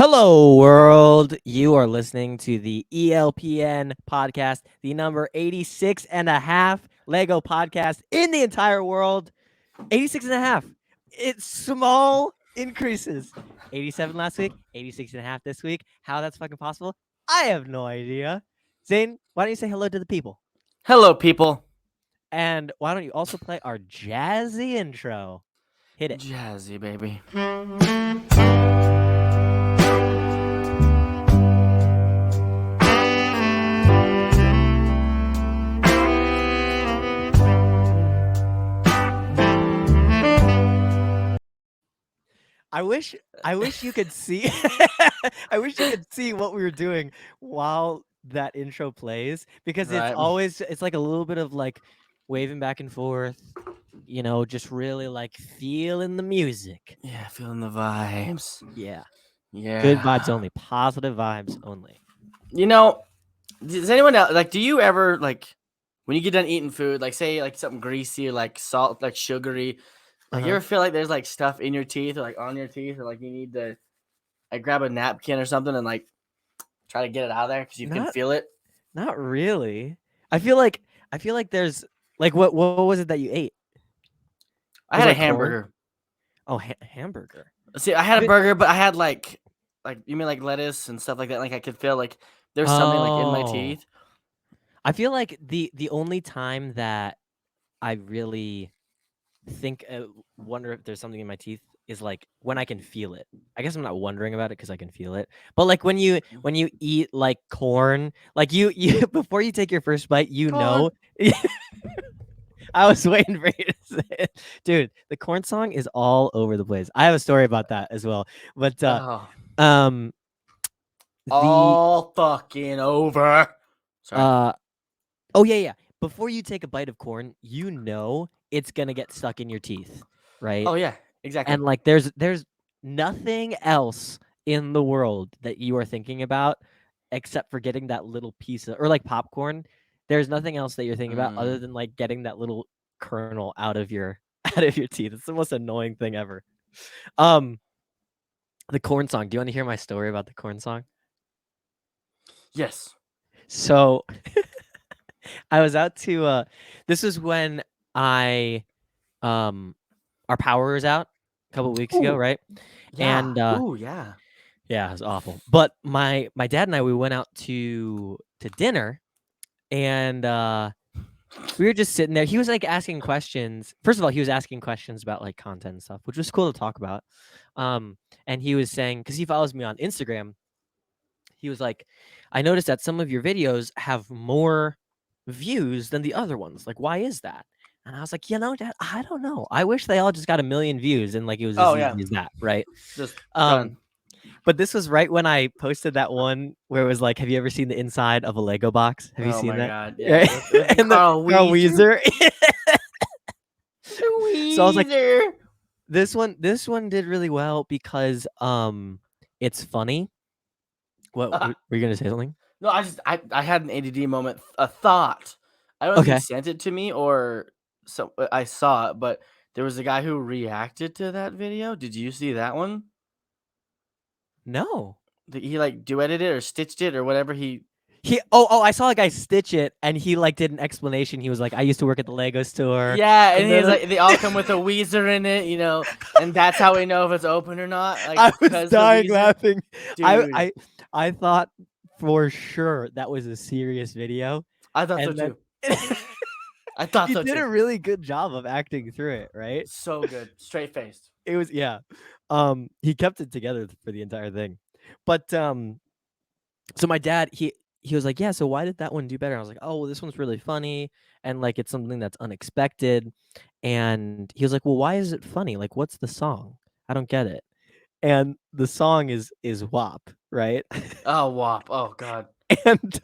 Hello, world. You are listening to the Elpn Podcast, the number 86 and a half Lego podcast in the entire world. 86 and a half. It's small increases. 87 last week, 86 and a half this week. How that's fucking possible, I have no idea. Zane, why don't you say hello to the people? Hello, people. And why don't you also play our jazzy intro? Hit it. Jazzy, baby. I wish you could see I wish you could see what we were doing while that intro plays, because Right. it's like a little bit of like waving back and forth, just really like feeling the music. Yeah, feeling the vibes. Yeah. Yeah. Good vibes only, positive vibes only. You know, does anyone else, do you ever, when you get done eating food, say, something greasy or, salt, sugary, you ever feel like there's, stuff in your teeth or, on your teeth, or, you need to, grab a napkin or something and, try to get it out of there because you can feel it? Not really. I feel like there's, what was it that you ate? I had a hamburger. Oh, hamburger. See, I had a burger, but I had, you mean, lettuce and stuff like that? I could feel, there's something, in my teeth. I feel like the only time that I really wonder if there's something in my teeth is when I can feel it. I guess I'm not wondering about it because I can feel it. But when you eat corn, you before you take your first bite, know. I was waiting for you to say it. Dude, the corn song is all over the place. I have a story about that as well. But all fucking over. Sorry. Oh yeah. Before you take a bite of corn, it's gonna get stuck in your teeth, right? Oh yeah, exactly. And there's nothing else in the world that you are thinking about except for getting that little piece of, or popcorn. There's nothing else that you're thinking about other than getting that little kernel out of your teeth. It's the most annoying thing ever. The corn song. Do you want to hear my story about the corn song? Yes. So I was out to this is when our power was out a couple weeks ago, right? Yeah. And yeah, it was awful. But my dad and I, we went out to dinner, and we were just sitting there. He was asking questions. First of all, he was asking questions about content and stuff, which was cool to talk about. And he was saying, because he follows me on Instagram, he was like, I noticed that some of your videos have more views than the other ones. Why is that? And I was like, Dad, I don't know. I wish they all just got 1 million views and it was as easy as that, right? Just done. But this was right when I posted that one where it was have you ever seen the inside of a Lego box? Have you seen that? God, yeah. And Carl Weezer. So I was like, Weezer. this one did really well because it's funny. What were you gonna say something? No, I had an ADD moment, a thought. I don't know if you sent it to me or I saw it, but there was a guy who reacted to that video. Did you see that one? No. He duetted it or stitched it or whatever he I saw a guy stitch it, and he did an explanation. He was like, I used to work at the Lego store. Yeah, and he's like, they all come with a Weezer in it, and that's how we know if it's open or not. I was dying laughing. Dude. I thought for sure that was a serious video. I thought so too. I thought so too. He did a really good job of acting through it, right? So good. Straight faced. It was, yeah. He kept it together for the entire thing. But so my dad, he was like, yeah, so why did that one do better? I was like, oh, well, this one's really funny, and it's something that's unexpected. And he was like, well, why is it funny? What's the song? I don't get it. And the song is WAP, right? Oh, WAP. Oh God. And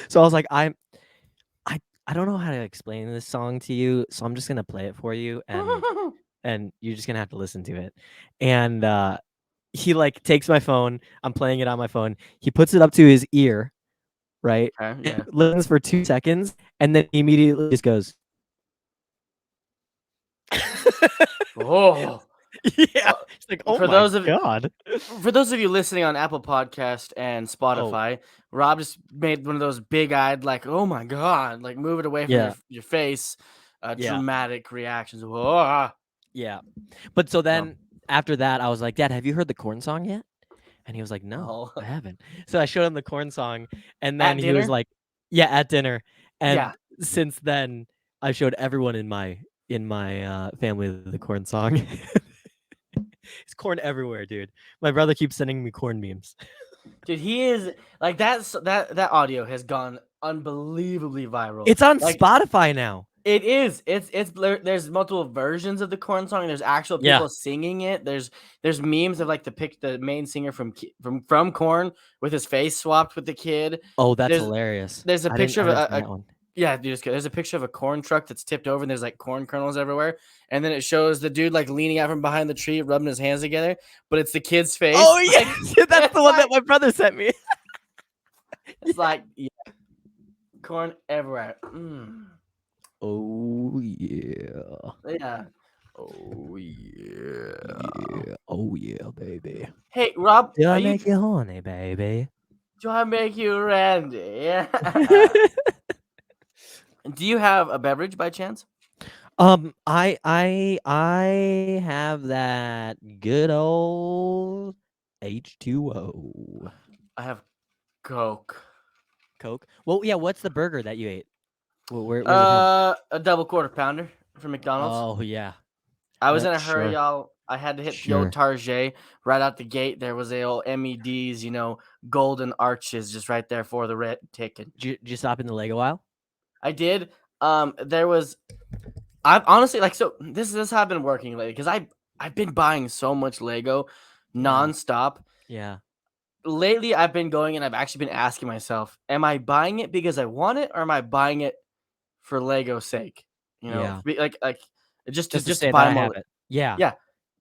so I was like, I don't know how to explain this song to you, so I'm just gonna play it for you, and you're just gonna have to listen to it. And he takes my phone. I'm playing it on my phone. He puts it up to his ear, right? Yeah. Listens for 2 seconds, and then immediately just goes. Oh. Yeah. Uh, It's like, oh for my those of god. for those of you listening on Apple Podcast and Oh, Spotify, Rob just made one of those big-eyed, like, "Oh my god!" Like, move it away from yeah, your face, yeah, dramatic reactions. Whoa. yeah. But so So, then after that, I was like, Dad, have you heard the corn song yet? And he was like, no, oh, I haven't. So I showed him the corn song, and then at he was dinner, like, yeah, at dinner. yeah. And since then, I showed everyone in my family the corn song. It's corn everywhere, dude. My brother keeps sending me corn memes. Dude, he is like that audio has gone unbelievably viral. It's on Like Spotify now. it is. There's multiple versions of the corn song. There's actual Yeah. people singing it. There's memes of like the main singer from Corn with his face swapped with the kid. Oh, that's There's hilarious. there's a I didn't picture I of didn't see that one. yeah, dude, there's a picture of a corn truck that's tipped over and there's like corn kernels everywhere. And then it shows the dude like leaning out from behind the tree, rubbing his hands together, but it's the kid's face. Oh Like yeah, that's it's the one like that my brother sent me. it's like yeah, corn everywhere. Oh yeah. Yeah. Oh yeah. Yeah. Oh yeah, baby. Hey Rob, Do are I you make you horny, baby? do I make you ready? Yeah. Do you have a beverage by chance? I have that good old H2O. I have Coke. Coke. Well, yeah, what's the burger that you ate? Where's it from? A double quarter pounder from McDonald's. Oh yeah. I was in Yep, a hurry, sure. y'all. I had to hit the old Sure. Target right out the gate. There was a old MED's, golden arches just right there for the red ticket. Did you stop in the Lego aisle? I did. There was. I've honestly like so. This is how I've been working lately because I've been buying so much Lego, nonstop. Yeah. Lately, I've been going and I've actually been asking myself, am I buying it because I want it or am I buying it for Lego's sake? Yeah. Like Just to just to say that buy I them have all. it. Yeah. Yeah.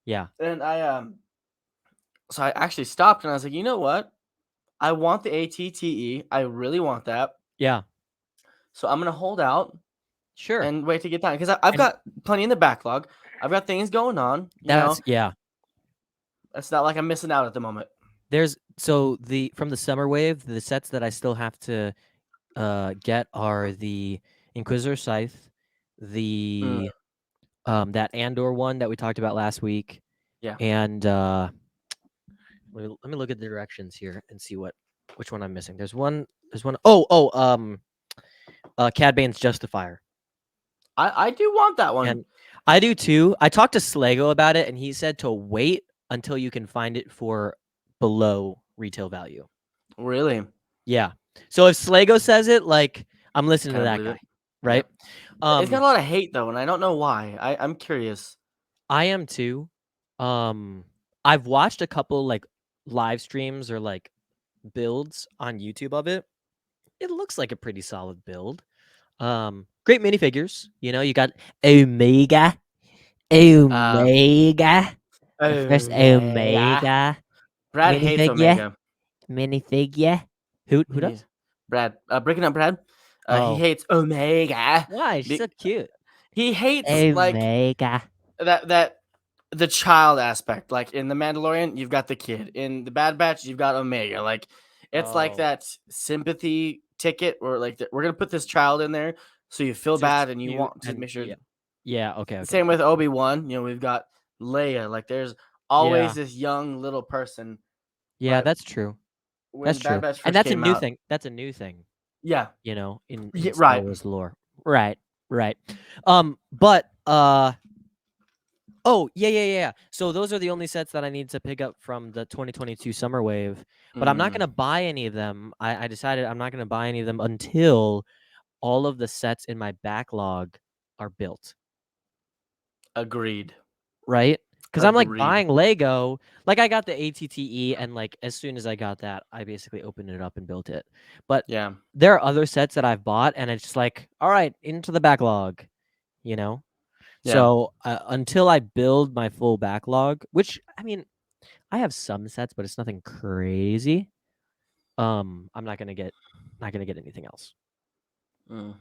Yeah. And so I actually stopped and I was like, you know what? I want the ATTE. I really want that. Yeah. So I'm gonna hold out Sure. and wait to get done because I've And got plenty in the backlog. I've got things going on. yeah. It's not like I'm missing out at the moment. There's so from the summer wave, the sets that I still have to get are the Inquisitor Scythe, Mm, the that Andor one that we talked about last week, yeah. and let me look at the directions here and see which one I'm missing. There's one. Cad Bane's Justifier, I do want that one. and I do too. I talked to Slago about it, and he said to wait until you can find it for below retail value. Really? Yeah. So if Slago says it, like I'm listening to Kinda that believe guy, it. right? It's got a lot of hate though, and I don't know why. I'm curious. I am too. I've watched a couple like live streams or like builds on YouTube of it. It looks like a pretty solid build. Great minifigures. You got Omega, Omega, the first Omega. Omega Brad hates minifigure, Omega. minifigure. Who He does? Brad, breaking up Brad. He Oh, hates Omega. why? She's Be so cute. he hates, like, Omega. that the child aspect. Like, in The Mandalorian, you've got the kid. In The Bad Batch, you've got Omega. Like, it's like Oh, that sympathy ticket where, like, we're gonna put this child in there so you feel so it's bad and you cute want to and make sure. yeah. Okay, okay. Same with Obi-Wan, we've got Leia. Like, there's always Yeah, this young little person. yeah. But That's true. when That's Bad true. Batch And first that's a came new out, thing. That's a new thing. yeah, In Star right. Wars lore. Right. Right. But oh, yeah. So those are the only sets that I need to pick up from the 2022 summer wave. But I'm not Mm, gonna buy any of them. I decided I'm not gonna buy any of them until all of the sets in my backlog are built. agreed. Right? Because I'm like Agreed. buying Lego. Like I got the ATTE, and like as soon as I got that, I basically opened it up and built it. But Yeah. there are other sets that I've bought, and it's just like, all right, into the backlog, you know? Yeah. So until I build my full backlog, which I mean, I have some sets, but it's nothing crazy. I'm not gonna get anything else. Mm,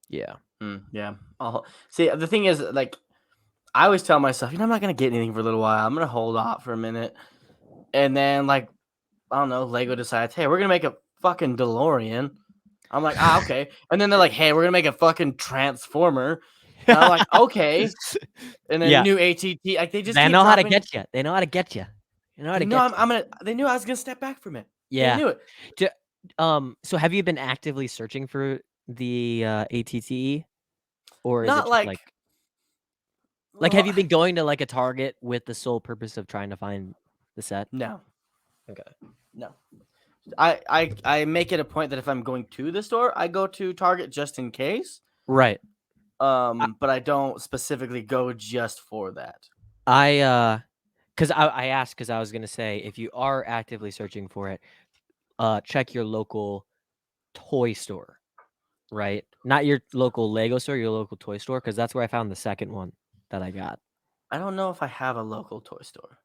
Yeah. yeah. See, the thing is, like, I always tell myself, I'm not gonna get anything for a little while. I'm gonna hold off for a minute, and then like I don't know, Lego decides, hey, we're gonna make a fucking DeLorean. I'm like, okay, and then they're like, hey, we're gonna make a fucking Transformer. And I'm like, okay, and then Yeah. new ATT. Like they just They keep know how to dropping. get you. They know how to get you. They know how They to know get you. They knew I was gonna step back from it. Yeah. They knew it. So have you been actively searching for the ATTE, or is it Not just like, have well, you been going to like a Target with the sole purpose of trying to find the set? no, Okay. no. I make it a point that if I'm going to the store, I go to Target just in case. Right. But I don't specifically go just for that. Because I asked because I was gonna say if you are actively searching for it, check your local toy store, right? Not your local Lego store, your local toy store, because that's where I found the second one that I got. I don't know if I have a local toy store.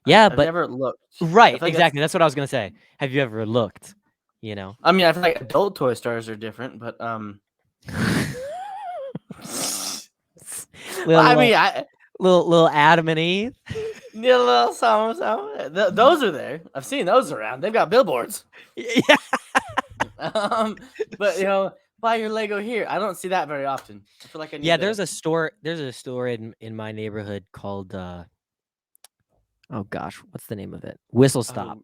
Yeah, I've but never looked. I right, feel like exactly. That's what I was gonna say. Have you ever looked? You know. I mean, I feel like adult toy stores are different, but little, I mean, I little Adam and Eve. need a little something. Those are there. I've seen those around. They've got billboards. Yeah. But buy your Lego here. I don't see that very often. I feel like I need. Yeah, there's a store. There's a store in my neighborhood called oh gosh, what's the name of it? Whistle Stop.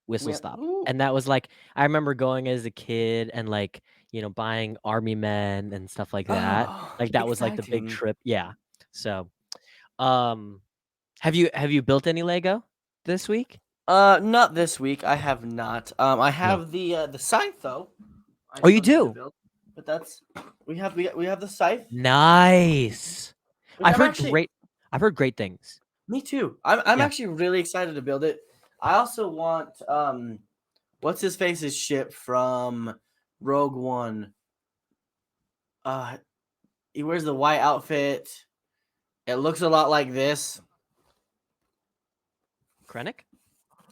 Whistle Stop. Ooh. And that was like I remember going as a kid and like, buying Army Men and stuff like that. Oh, Like that was like the big exciting. trip. Yeah. So, have you built any Lego this week? Not this week. I have not. I have the scythe though. I Oh, you still need to do? build, but that's we have the scythe. Nice. Which I've I'm heard actually. great things. Me too. I'm Yeah. actually really excited to build it. I also want what's his face's ship from Rogue One. He wears the white outfit. It looks a lot like this. Krennic?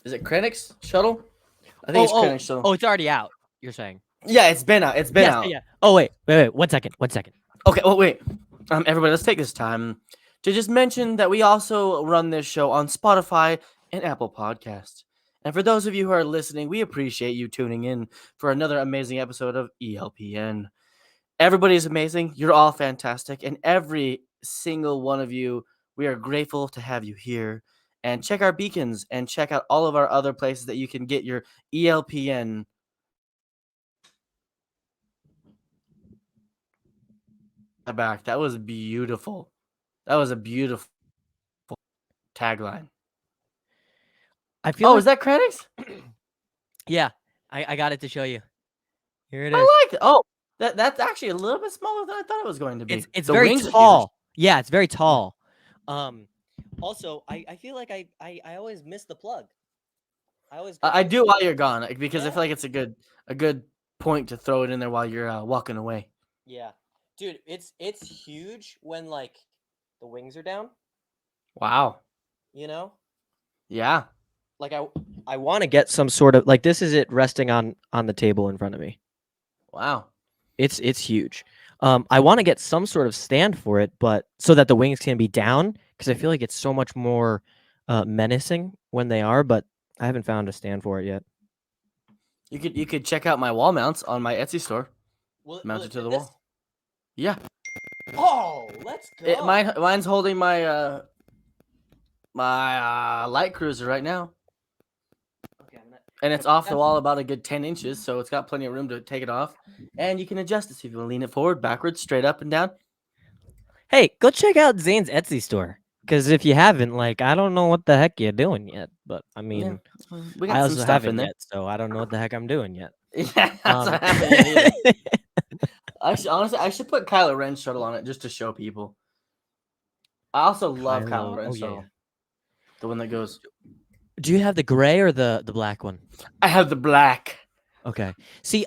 Is it Krennic's shuttle? I think it's Krennic's shuttle. Oh, it's already out, you're saying. Yeah, it's been out. It's been Yes, out. yeah. Oh, wait. 1 second. Okay, well, wait. Everybody, let's take this time to just mention that we also run this show on Spotify and Apple Podcasts. And for those of you who are listening, we appreciate you tuning in for another amazing episode of ELPN. Everybody is amazing. You're all fantastic. And every single one of you, we are grateful to have you here. And check our beacons and check out all of our other places that you can get your ELPN. Back. That was beautiful. That was a beautiful tagline. I feel is that Krennic's? Yeah, I got it to show you. Here it is. I like it. Oh, that's actually a little bit smaller than I thought it was going to be. It's The very wings are huge. tall. Yeah, it's very tall. Also, I feel like I always miss the plug. I do while you're gone because I Yeah. feel like it's a good point to throw it in there while you're walking away. Yeah. Dude, it's huge when like the wings are down, Wow. Yeah. Like I want to get some sort of like this is it resting on the table in front of me. Wow. It's huge. I want to get some sort of stand for it, but so that the wings can be down because I feel like it's so much more menacing when they are, but I haven't found a stand for it yet. You could check out my wall mounts on my Etsy store. Mounted to the wall. Yeah. Oh, let's go. Mine's holding my my light cruiser right now. Okay, and it's off the wall about a good 10 inches, so it's got plenty of room to take it off. And you can adjust it so if you want to lean it forward, backwards, straight up, and down. Hey, go check out Zane's Etsy store. Because if you haven't, like, I don't know what the heck you're doing yet. But, I mean, we got I some also stuff haven't in there. yet, so I don't know what the heck I'm doing yet. Yeah, that's what happened. I should put Kylo Ren's shuttle on it just to show people. I also love Kylo Ren's shuttle. Yeah. The one that goes. Do you have the gray or the black one? I have the black. Okay. See,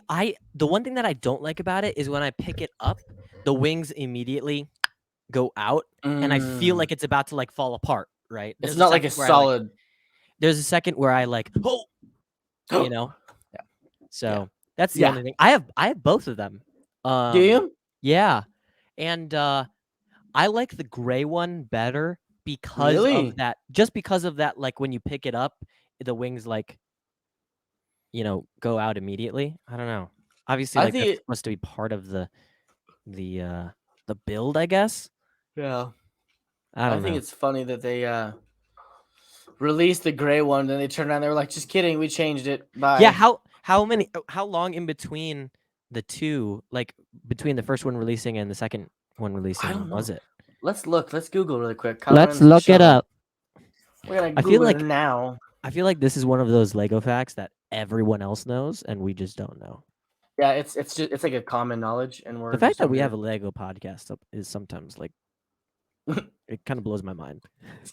the one thing that I don't like about it is when I pick it up, the wings immediately go out, and I feel like it's about to like fall apart. Right? It's not like a solid. There's a second where I like, Yeah. So that's the only thing. I have both of them. Do you? Yeah, and I like the gray one better because Really? of that. Just because of that, like when you pick it up, the wings like go out immediately. I don't know. Obviously, I like that's think. supposed to be part of the build, I guess. Yeah. I I don't think know. it's funny that they released the gray one, then they turned around. They were like, "Just kidding, we changed it." Bye. Yeah, how long in between the two, like between the first one releasing and the second one I releasing don't was know. it? Let's look. Let's Google really quick. Kylo Let's Ren's look it shuttle. up. We're gonna I feel Google it like now. this is one of those Lego facts that everyone else knows and we just don't know. Yeah, it's just it's like a common knowledge, and The we're fact just that we over have a Lego podcast is sometimes like here. it kind of blows my mind.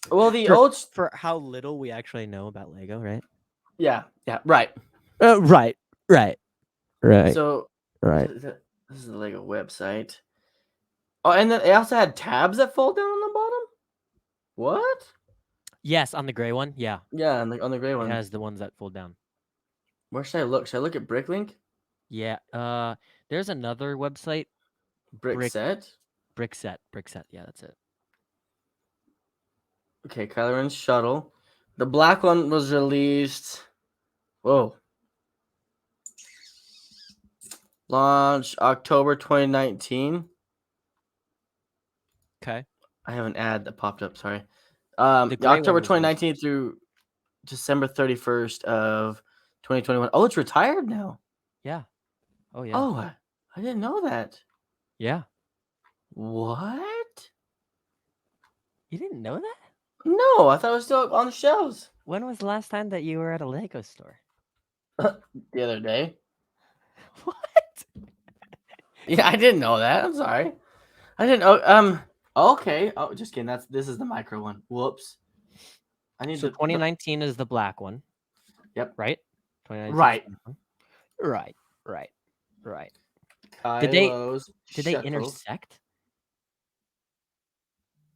Well, the For, old. for how little we actually know about Lego, right? Yeah, right. Right. So Right. this is the Lego website. Oh, and then they also had tabs that fold down on the bottom. What? Yes, on the gray one. Yeah, Yeah, on the gray it one. has the ones that fold down. Where should I look? Should I look at Bricklink? Yeah. There's another website. Brickset? Brickset. Yeah, that's it. Okay, Kylo Ren's shuttle. The black one was released. Whoa. Launch October 2019. Okay. I have an ad that popped up. Sorry. The gray one October was released. 2019 through December 31st of 2021. Oh, it's retired now. Yeah. Oh yeah. Oh, I didn't know that. Yeah. What? You didn't know that? No, I thought it was still on the shelves. When was the last time that you were at a Lego store? The other day. What? Yeah, I didn't know that. I'm sorry. I didn't know. Okay. Oh, just kidding. This is the micro one. Whoops. I need So to. 2019 is the black one. Yep. Right? 2019 Right. Right. Kylo's Did they shuttles. intersect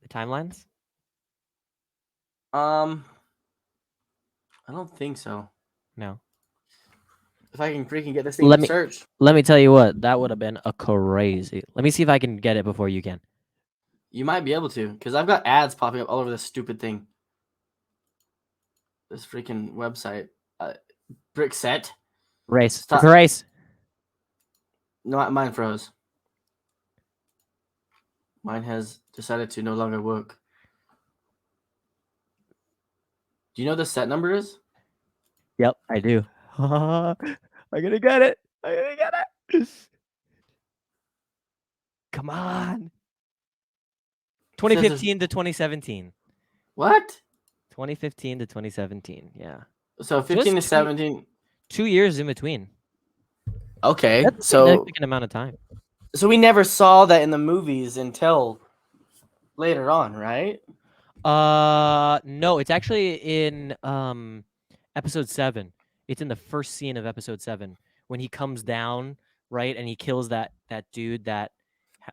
the timelines? I don't think so. No. If I can freaking get this thing Let to me- search. Let me tell you what, that would have been a crazy. Let me see if I can get it before you can. You might be able to, because I've got ads popping up all over this stupid thing. This freaking website. Brickset. Race. Stop. It's a race. No, mine froze. Mine has decided to no longer work. Do you know what the set number is? Yep, I do. I'm gonna get it. Come on. 2015 to 2017. What? 2015 to 2017. Yeah. So 15 to Just 17. 2 years in between. Okay. That's a So significant amount of time. we never saw that in the movies until later on, right? No, it's actually in episode 7. It's in the first scene of episode 7 when he comes down, right, and he kills that dude that.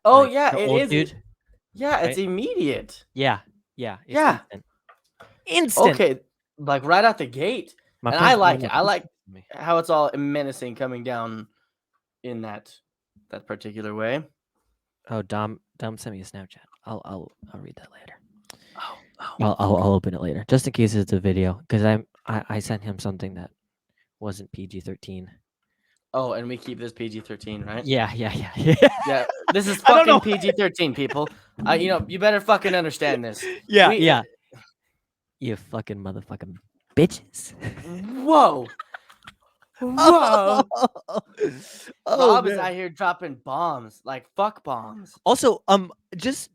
Oh like, yeah, the it old is. dude. Yeah, it's right? immediate. Yeah. It's Yeah. Instant. Okay, like right out the gate. My And friend's I like bringing it. up I like me. how it's all menacing coming down in that particular way. Oh, Dom sent me a Snapchat. I'll read that later. Oh. I'll open it later, just in case it's a video, because I sent him something that wasn't PG-13. Oh, and we keep this PG-13, right? Yeah. Yeah, this is I don't know. fucking PG-13, people. You better fucking understand this. Yeah. You fucking motherfucking bitches. Whoa. Whoa. Bob is man. out here dropping bombs, like fuck bombs. Also, I just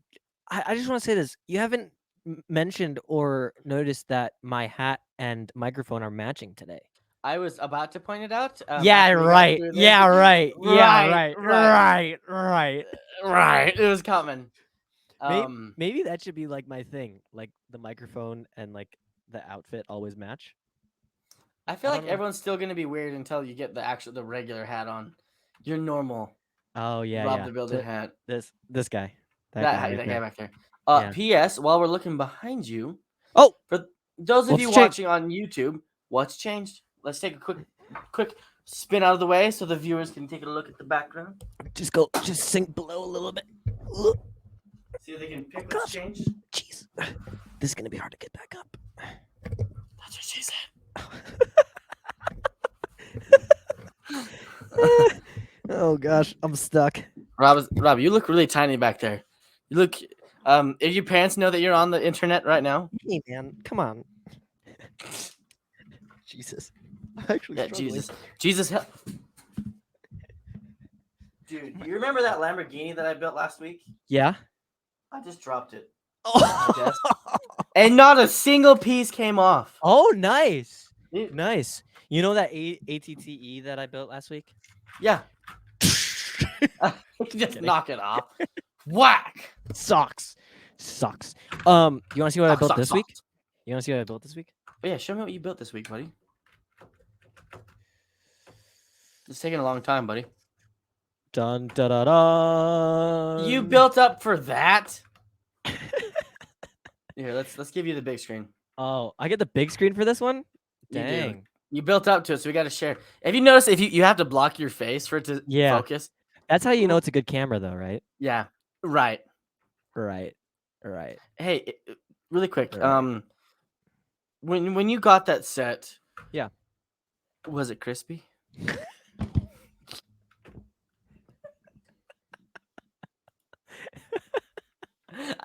want to say this. You haven't mentioned or noticed that my hat and microphone are matching today. I was about to point it out. Yeah, after we got right. through this. Yeah, right. Right. It was coming. Maybe that should be like my thing. Like the microphone and like the outfit always match. I feel I like don't know. everyone's still gonna be weird until you get the regular hat on. Your normal Oh yeah, Rob yeah. the Builder hat. This guy. That That guy guy back there. Yeah. P.S. While we're looking behind you, Oh, for those of what's you changed? watching on YouTube, what's changed? Let's take a quick spin out of the way so the viewers can take a look at the background. Just sink below a little bit. See if they can pick Oh, what's changed. Jeez, this is gonna be hard to get back up. That's what she said. Oh gosh, I'm stuck. Rob, you look really tiny back there. You look. If your parents know that you're on the internet right now. Hey man, come on. Jesus, I'm actually Yeah, struggling. Jesus help. Dude, you remember that Lamborghini that I built last week? Yeah. I just dropped it. Oh, And not a single piece came off. oh, nice, It- nice. You know that ATTE that I built last week? Yeah. Just knock it off. Whack. Sucks. You want to see what I built Sucks, this week? sucks. You want to see what I built this week? Oh, yeah, show me what you built this week, buddy. It's taking a long time, buddy. Dun da da da. You built up for that? Here, let's give you the big screen. Oh, I get the big screen for this one? You do. Dang. You built up to it, so we got to share. If you notice, if you have to block your face for it to focus. That's how you know it's a good camera, though, right? Yeah. Right. Right. Hey, really quick. Right. When you got that set, yeah, was it crispy?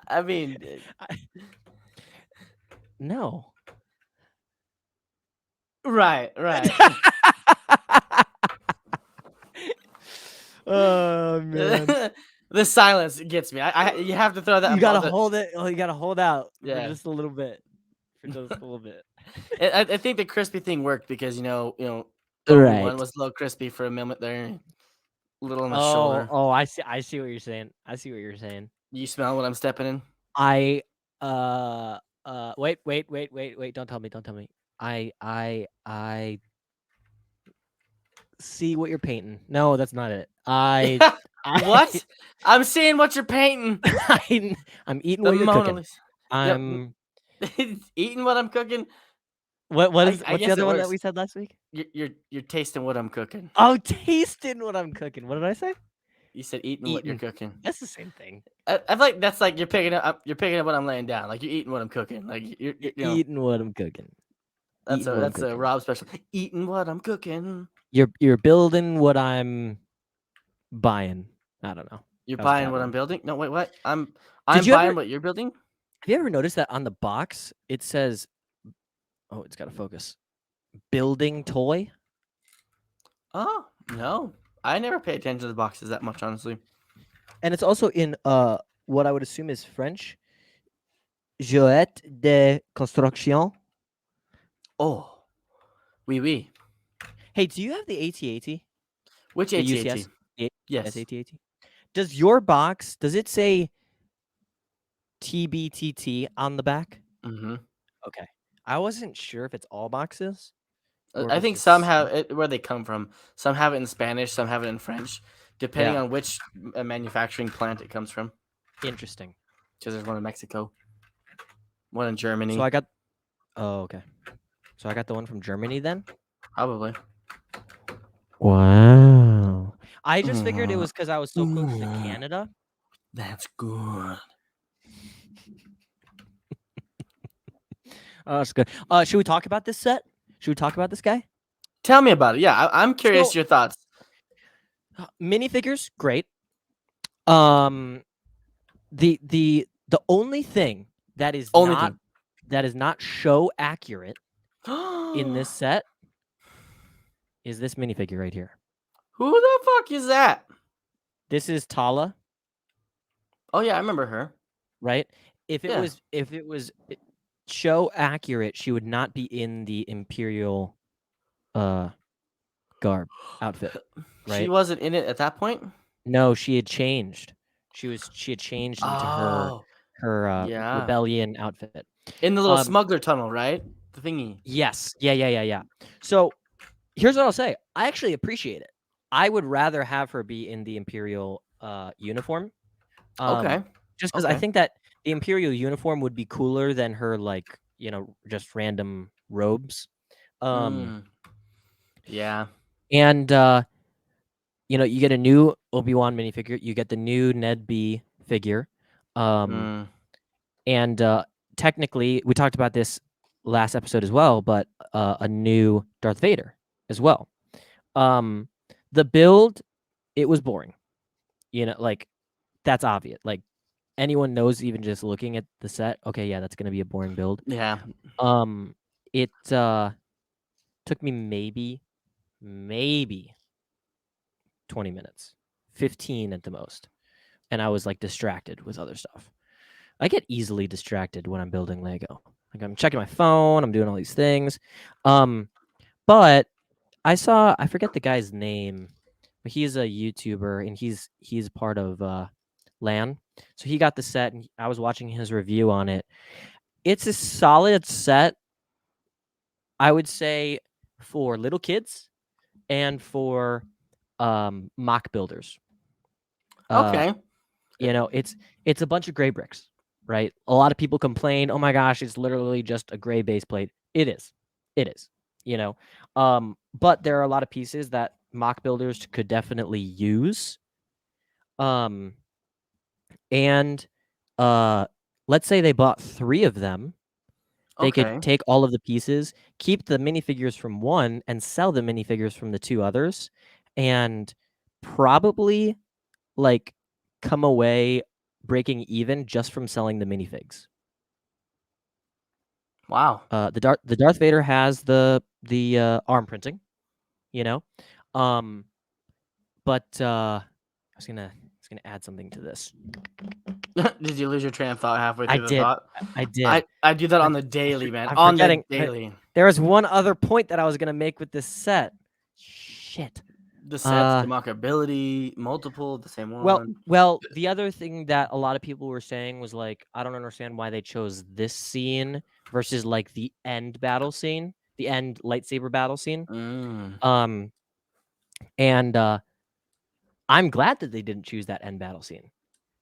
I mean, no. Right. Oh man. The silence gets me. You have to throw that. You gotta hold it. Oh, you gotta hold out for just a little bit. I think the crispy thing worked because you know right. one was a little crispy for a moment there, a little on the shoulder. Oh, I see what you're saying. You smell what I'm stepping in? Wait, don't tell me. I see what you're painting. No, that's not it. What? I'm seeing what you're painting. I'm eating what you're cooking. I'm eating what I'm cooking. What's the other one that we said last week? You're tasting what I'm cooking. Oh, tasting what I'm cooking. What did I say? You said eating what you're cooking. That's the same thing. I feel like that's like you're picking up what I'm laying down. Like you're eating what I'm cooking. Like you're eating what I'm cooking. That's a Rob special. Eating what I'm cooking. You're building what I'm buying. I don't know. You're buying what I'm building? No, wait, what? I'm buying what you're building? Have you ever noticed that on the box it says, oh, it's got to focus, building toy? Oh, no. I never pay attention to the boxes that much, honestly. And it's also in what I would assume is French. Jouet de construction. Oh. Oui. Hey, do you have the AT-AT? Which AT-AT? Yes. AT-AT. Does your box, does it say TBTT on the back? Mm-hmm. Okay. I wasn't sure if it's all boxes. I think some have it where they come from. Some have it in Spanish, some have it in French, depending on which manufacturing plant it comes from. Interesting. Because there's one in Mexico, one in Germany. So I got. Oh, okay. So I got the one from Germany then. Probably. Wow. I just figured it was because I was so close to Canada. That's good. Oh, that's good. Should we talk about this set? Should we talk about this guy? Tell me about it. Yeah, I'm curious your thoughts. Minifigures, great. The only thing that is not show accurate in this set is this minifigure right here. Who the fuck is that? This is Tala. Oh yeah, I remember her. Right? If it was show accurate, she would not be in the Imperial garb outfit. Right? She wasn't in it at that point? No, she had changed. She had changed into her rebellion outfit. In the little smuggler tunnel, right? The thingy. Yes. Yeah. So here's what I'll say. I actually appreciate it. I would rather have her be in the Imperial uniform. Okay. Just because I think that the Imperial uniform would be cooler than her, just random robes. Yeah. And, you get a new Obi-Wan minifigure. You get the new Ned B figure. Um, Mm. and technically, we talked about this last episode as well, but a new Darth Vader as well. The build, it was boring. Like that's obvious. Like anyone knows, even just looking at the set. Okay, yeah, that's gonna be a boring build. Yeah. It took me maybe 20 minutes, 15 at the most, and I was like distracted with other stuff. I get easily distracted when I'm building Lego. Like I'm checking my phone, I'm doing all these things. But I forget the guy's name, but he's a YouTuber and he's part of LAN. So he got the set and I was watching his review on it. It's a solid set, I would say, for little kids and for mock builders. Okay. It's a bunch of gray bricks, right? A lot of people complain, "Oh my gosh, it's literally just a gray base plate." It is. It is. But there are a lot of pieces that mock builders could definitely use. And let's say they bought 3 of them. They could Okay. take all of the pieces, keep the minifigures from one, and sell the minifigures from the 2 others, and probably, like, come away breaking even just from selling the minifigs. Wow. The Darth Vader has the arm printing, you know? But I was gonna add something to this. Did you lose your train of thought halfway I through the did. thought? I did. I do that on the I daily, man. I'm On the forgetting. daily. There was one other point that I was gonna make with this set. Shit. The sets, the mockability, multiple, the same one. Well, the other thing that a lot of people were saying was like, I don't understand why they chose this scene versus like the end battle scene, the end lightsaber battle scene. Mm. And I'm glad that they didn't choose that end battle scene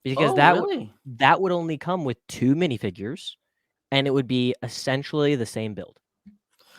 because Oh, really? that would only come with 2 minifigures, and it would be essentially the same build.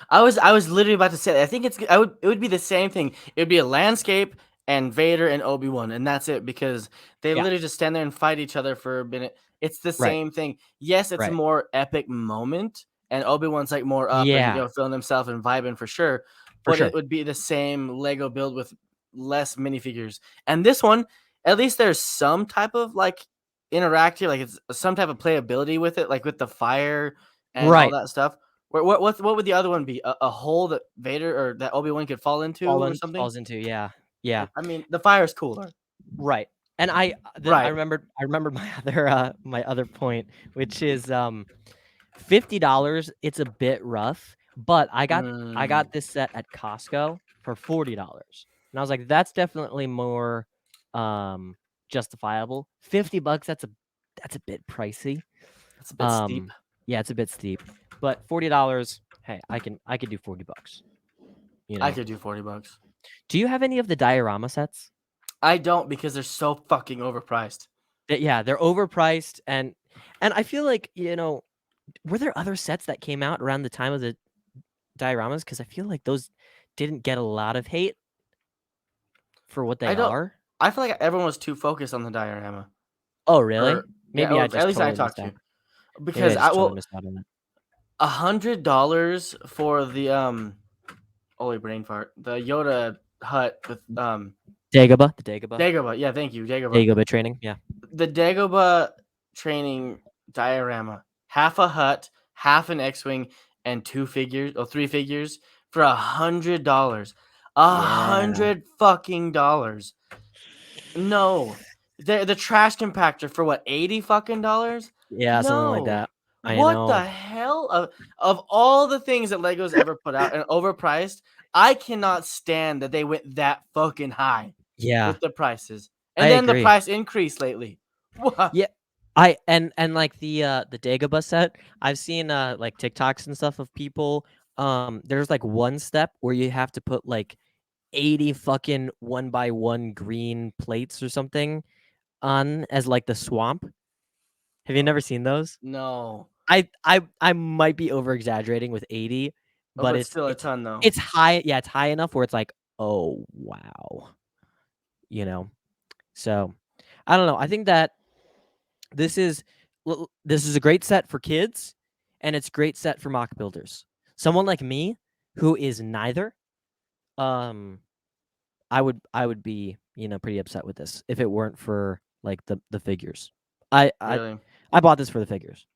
I was literally about to say that. I think it would be the same thing. It would be a landscape and Vader and Obi-Wan, and that's it, because they Yeah. literally just stand there and fight each other for a minute. It's the Right. same thing. Yes, it's a Right. more epic moment, and Obi-Wan's like more up and Yeah. feeling himself and vibing for sure. For But it sure. would be the same Lego build with less minifigures. And this one, at least there's some type of like interactive, like it's some type of playability with it, like with the fire and all Right. that stuff. What would the other one be? A hole that Vader or that Obi-Wan could fall into or something? Falls into, yeah. Yeah. I mean, the fire is cooler. Right. And I Right. remembered my other point, which is $50. It's a bit rough, but I got this set at Costco for $40. And I was like, that's definitely more justifiable. $50, that's a bit pricey. That's a bit steep. Yeah, it's a bit steep. But $40, hey, I could do $40. I could do $40. Do you have any of the diorama sets? I don't, because they're so fucking overpriced. Yeah, they're overpriced, and I feel like, were there other sets that came out around the time of the dioramas? Because I feel like those didn't get a lot of hate for what they are. I feel like everyone was too focused on the diorama. Oh, really? Or Maybe I at just least I totally talked missed to. out. Maybe Because I just totally missed out on it. $100 for the holy brain fart. The Yoda hut with Dagobah, the Dagobah. Dagobah. Yeah, thank you, Dagobah. Dagobah training, yeah. The Dagobah training diorama, half a hut, half an X-wing, and 3 figures for $100. $100 fucking dollars. No, the trash compactor for what, $80 fucking dollars? Yeah, something like that. I What know. the hell? Of all the things that Legos ever put out and overpriced, I cannot stand that they went that fucking high Yeah, with the prices. I And then agree. the price increased lately. What? Yeah, and like the Dagobah set, I've seen like TikToks and stuff of people. There's like one step where you have to put like 80 fucking 1x1 green plates or something on as like the swamp. Have you never seen those? No. I might be over exaggerating with 80, but But still a ton though. it's high. Yeah, it's high enough where it's like, oh wow, you know. So I don't know. I think that this is this is a great set for kids, and it's a great set for mock builders. Someone like me, who is neither, um, I would be pretty upset with this if it weren't for like the figures. I I Really? I bought this for the figures.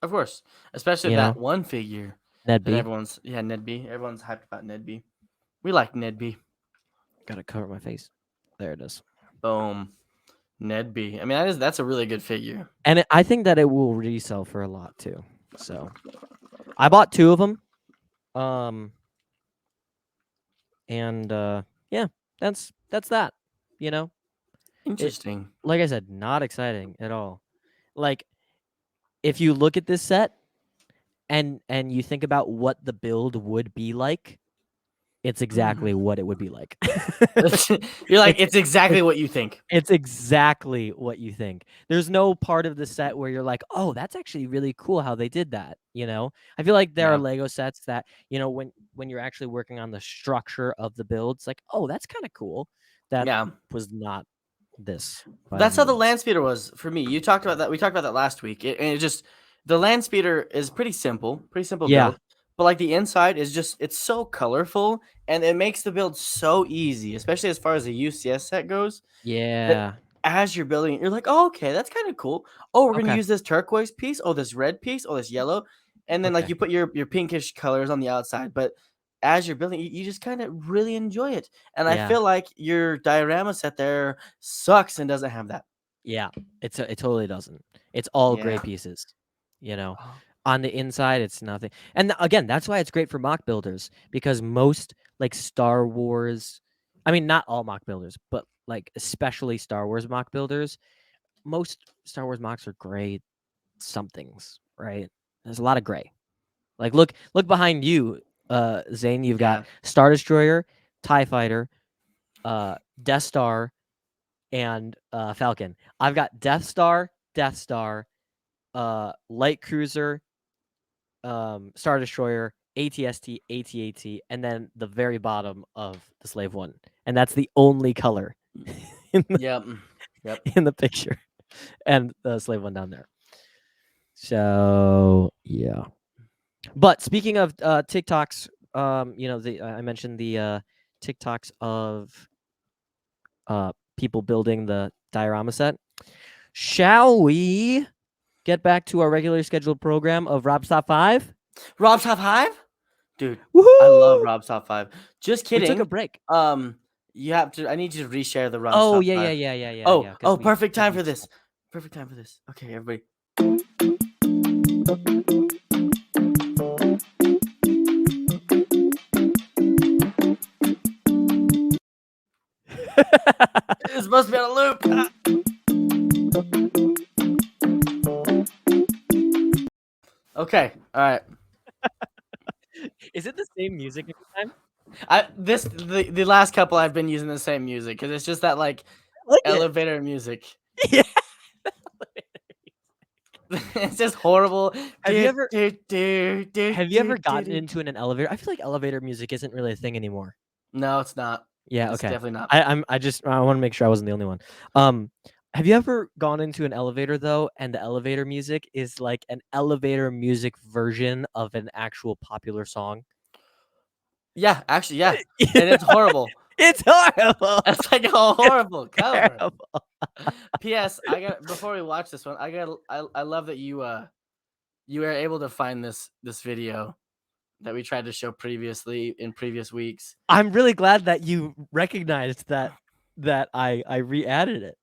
Of course, especially You that know, one figure Ned that B. everyone's Nedby. Everyone's hyped about Nedby. We like Nedby. Gotta cover my face. There it is. Boom, Nedby. I mean, that's a really good figure. And I think that it will resell for a lot too. So I bought 2 of them. And yeah, that's that. You know, it Interesting. like I said, not exciting at all. Like if you look at this set and you think about what the build would be like, it's exactly what it would be like. You're like, it's it's exactly what you think. It's exactly what you think. There's no part of the set where you're like, "Oh, that's actually really cool how they did that." I feel like there are Yeah. Lego sets that, when you're actually working on the structure of the builds, like, "Oh, that's kind of cool." That Yeah. was not this. By That's any how the means. land speeder was for me. You talked about that. We talked about that last week. And it just the land speeder is pretty simple Yeah. build. But like the inside is just it's so colorful and it makes the build so easy, especially as far as the UCS set goes. That Yeah. as you're building it, you're like, oh, okay, that's kind of cool. Oh, we're gonna Okay. use this turquoise piece. Oh, this red piece. Oh, this yellow, and then like Okay. you put your pinkish colors on the outside. But as you're building, you just kind of really enjoy it. And I Yeah. feel like your diorama set there sucks and doesn't have that. Yeah. It totally doesn't. It's all gray Yeah. pieces. You know. Oh, On the inside, it's nothing. And again, that's why it's great for mock builders, because most like Star Wars, I mean, not all mock builders, but like especially Star Wars mock builders, most Star Wars mocks are gray somethings, right? There's a lot of gray. Like look behind you, Zane. You've got yeah. Star Destroyer, TIE Fighter, Death Star, and Falcon. I've got Death Star, Light Cruiser, Star Destroyer, ATST, ATAT, and then the very bottom of the Slave One, and that's the only color in the, Yep. Yep. in the picture, and the Slave One down there. So yeah. But speaking of TikToks, I mentioned the TikToks of people building the diorama set. Shall we get back to our regularly scheduled program of Rob's Top 5? Rob's Top 5? Dude, Woohoo! I love Rob's Top 5. Just We took a kidding. break. You have to. I need you to reshare the Rob's Oh, Top yeah, 5. yeah. Oh, perfect time for this. Perfect time for this. Okay, everybody. It's supposed to be on a loop. Ah. Okay, all right. Is it the same music every time? The last couple I've been using the same music because it's just that like I like it. elevator music. Yeah. It's just horrible. Have you ever gotten into an elevator? I feel like elevator music isn't really a thing anymore. No, it's not. Yeah, It's okay. definitely not. I want to make sure I wasn't the only one. Have you ever gone into an elevator though, and the elevator music is like an elevator music version of an actual popular song? Yeah, actually, yeah. And it's horrible. It's horrible. It's like a horrible cover. Terrible. P.S. Before we watch this one, I love that you were able to find this video that we tried to show previously in previous weeks. I'm really glad that you recognized that I re-added it.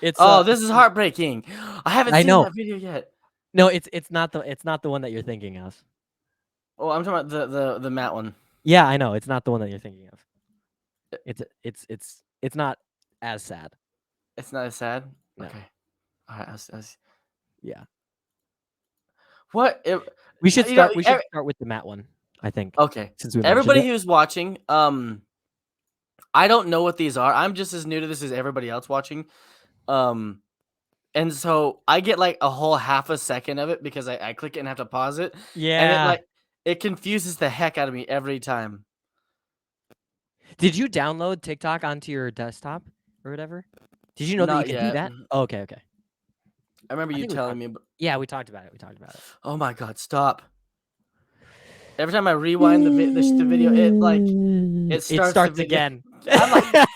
It's this is heartbreaking. I haven't seen that video yet. No, it's not the one that you're thinking of. Oh, I'm talking about the matte one. Yeah, I know. It's not the one that you're thinking of. It's not as sad. It's not as sad. No. Okay. All right. Yeah. What? We should start. We should start with the matte one. I think. Okay. Since we Everybody mentioned it. who's watching, I don't know what these are. I'm just as new to this as everybody else watching. And so I get like a whole half a second of it because I click it and have to pause it. Yeah. And it confuses the heck out of me every time. Did you download TikTok onto your desktop or whatever? Did you know that you Not can yet. do that? Oh, okay. I remember I you think we telling talked. me. But, Yeah, we talked about it. We talked about it. oh my god, stop! Every time I rewind the video, it It starts the starts video. again. I'm like,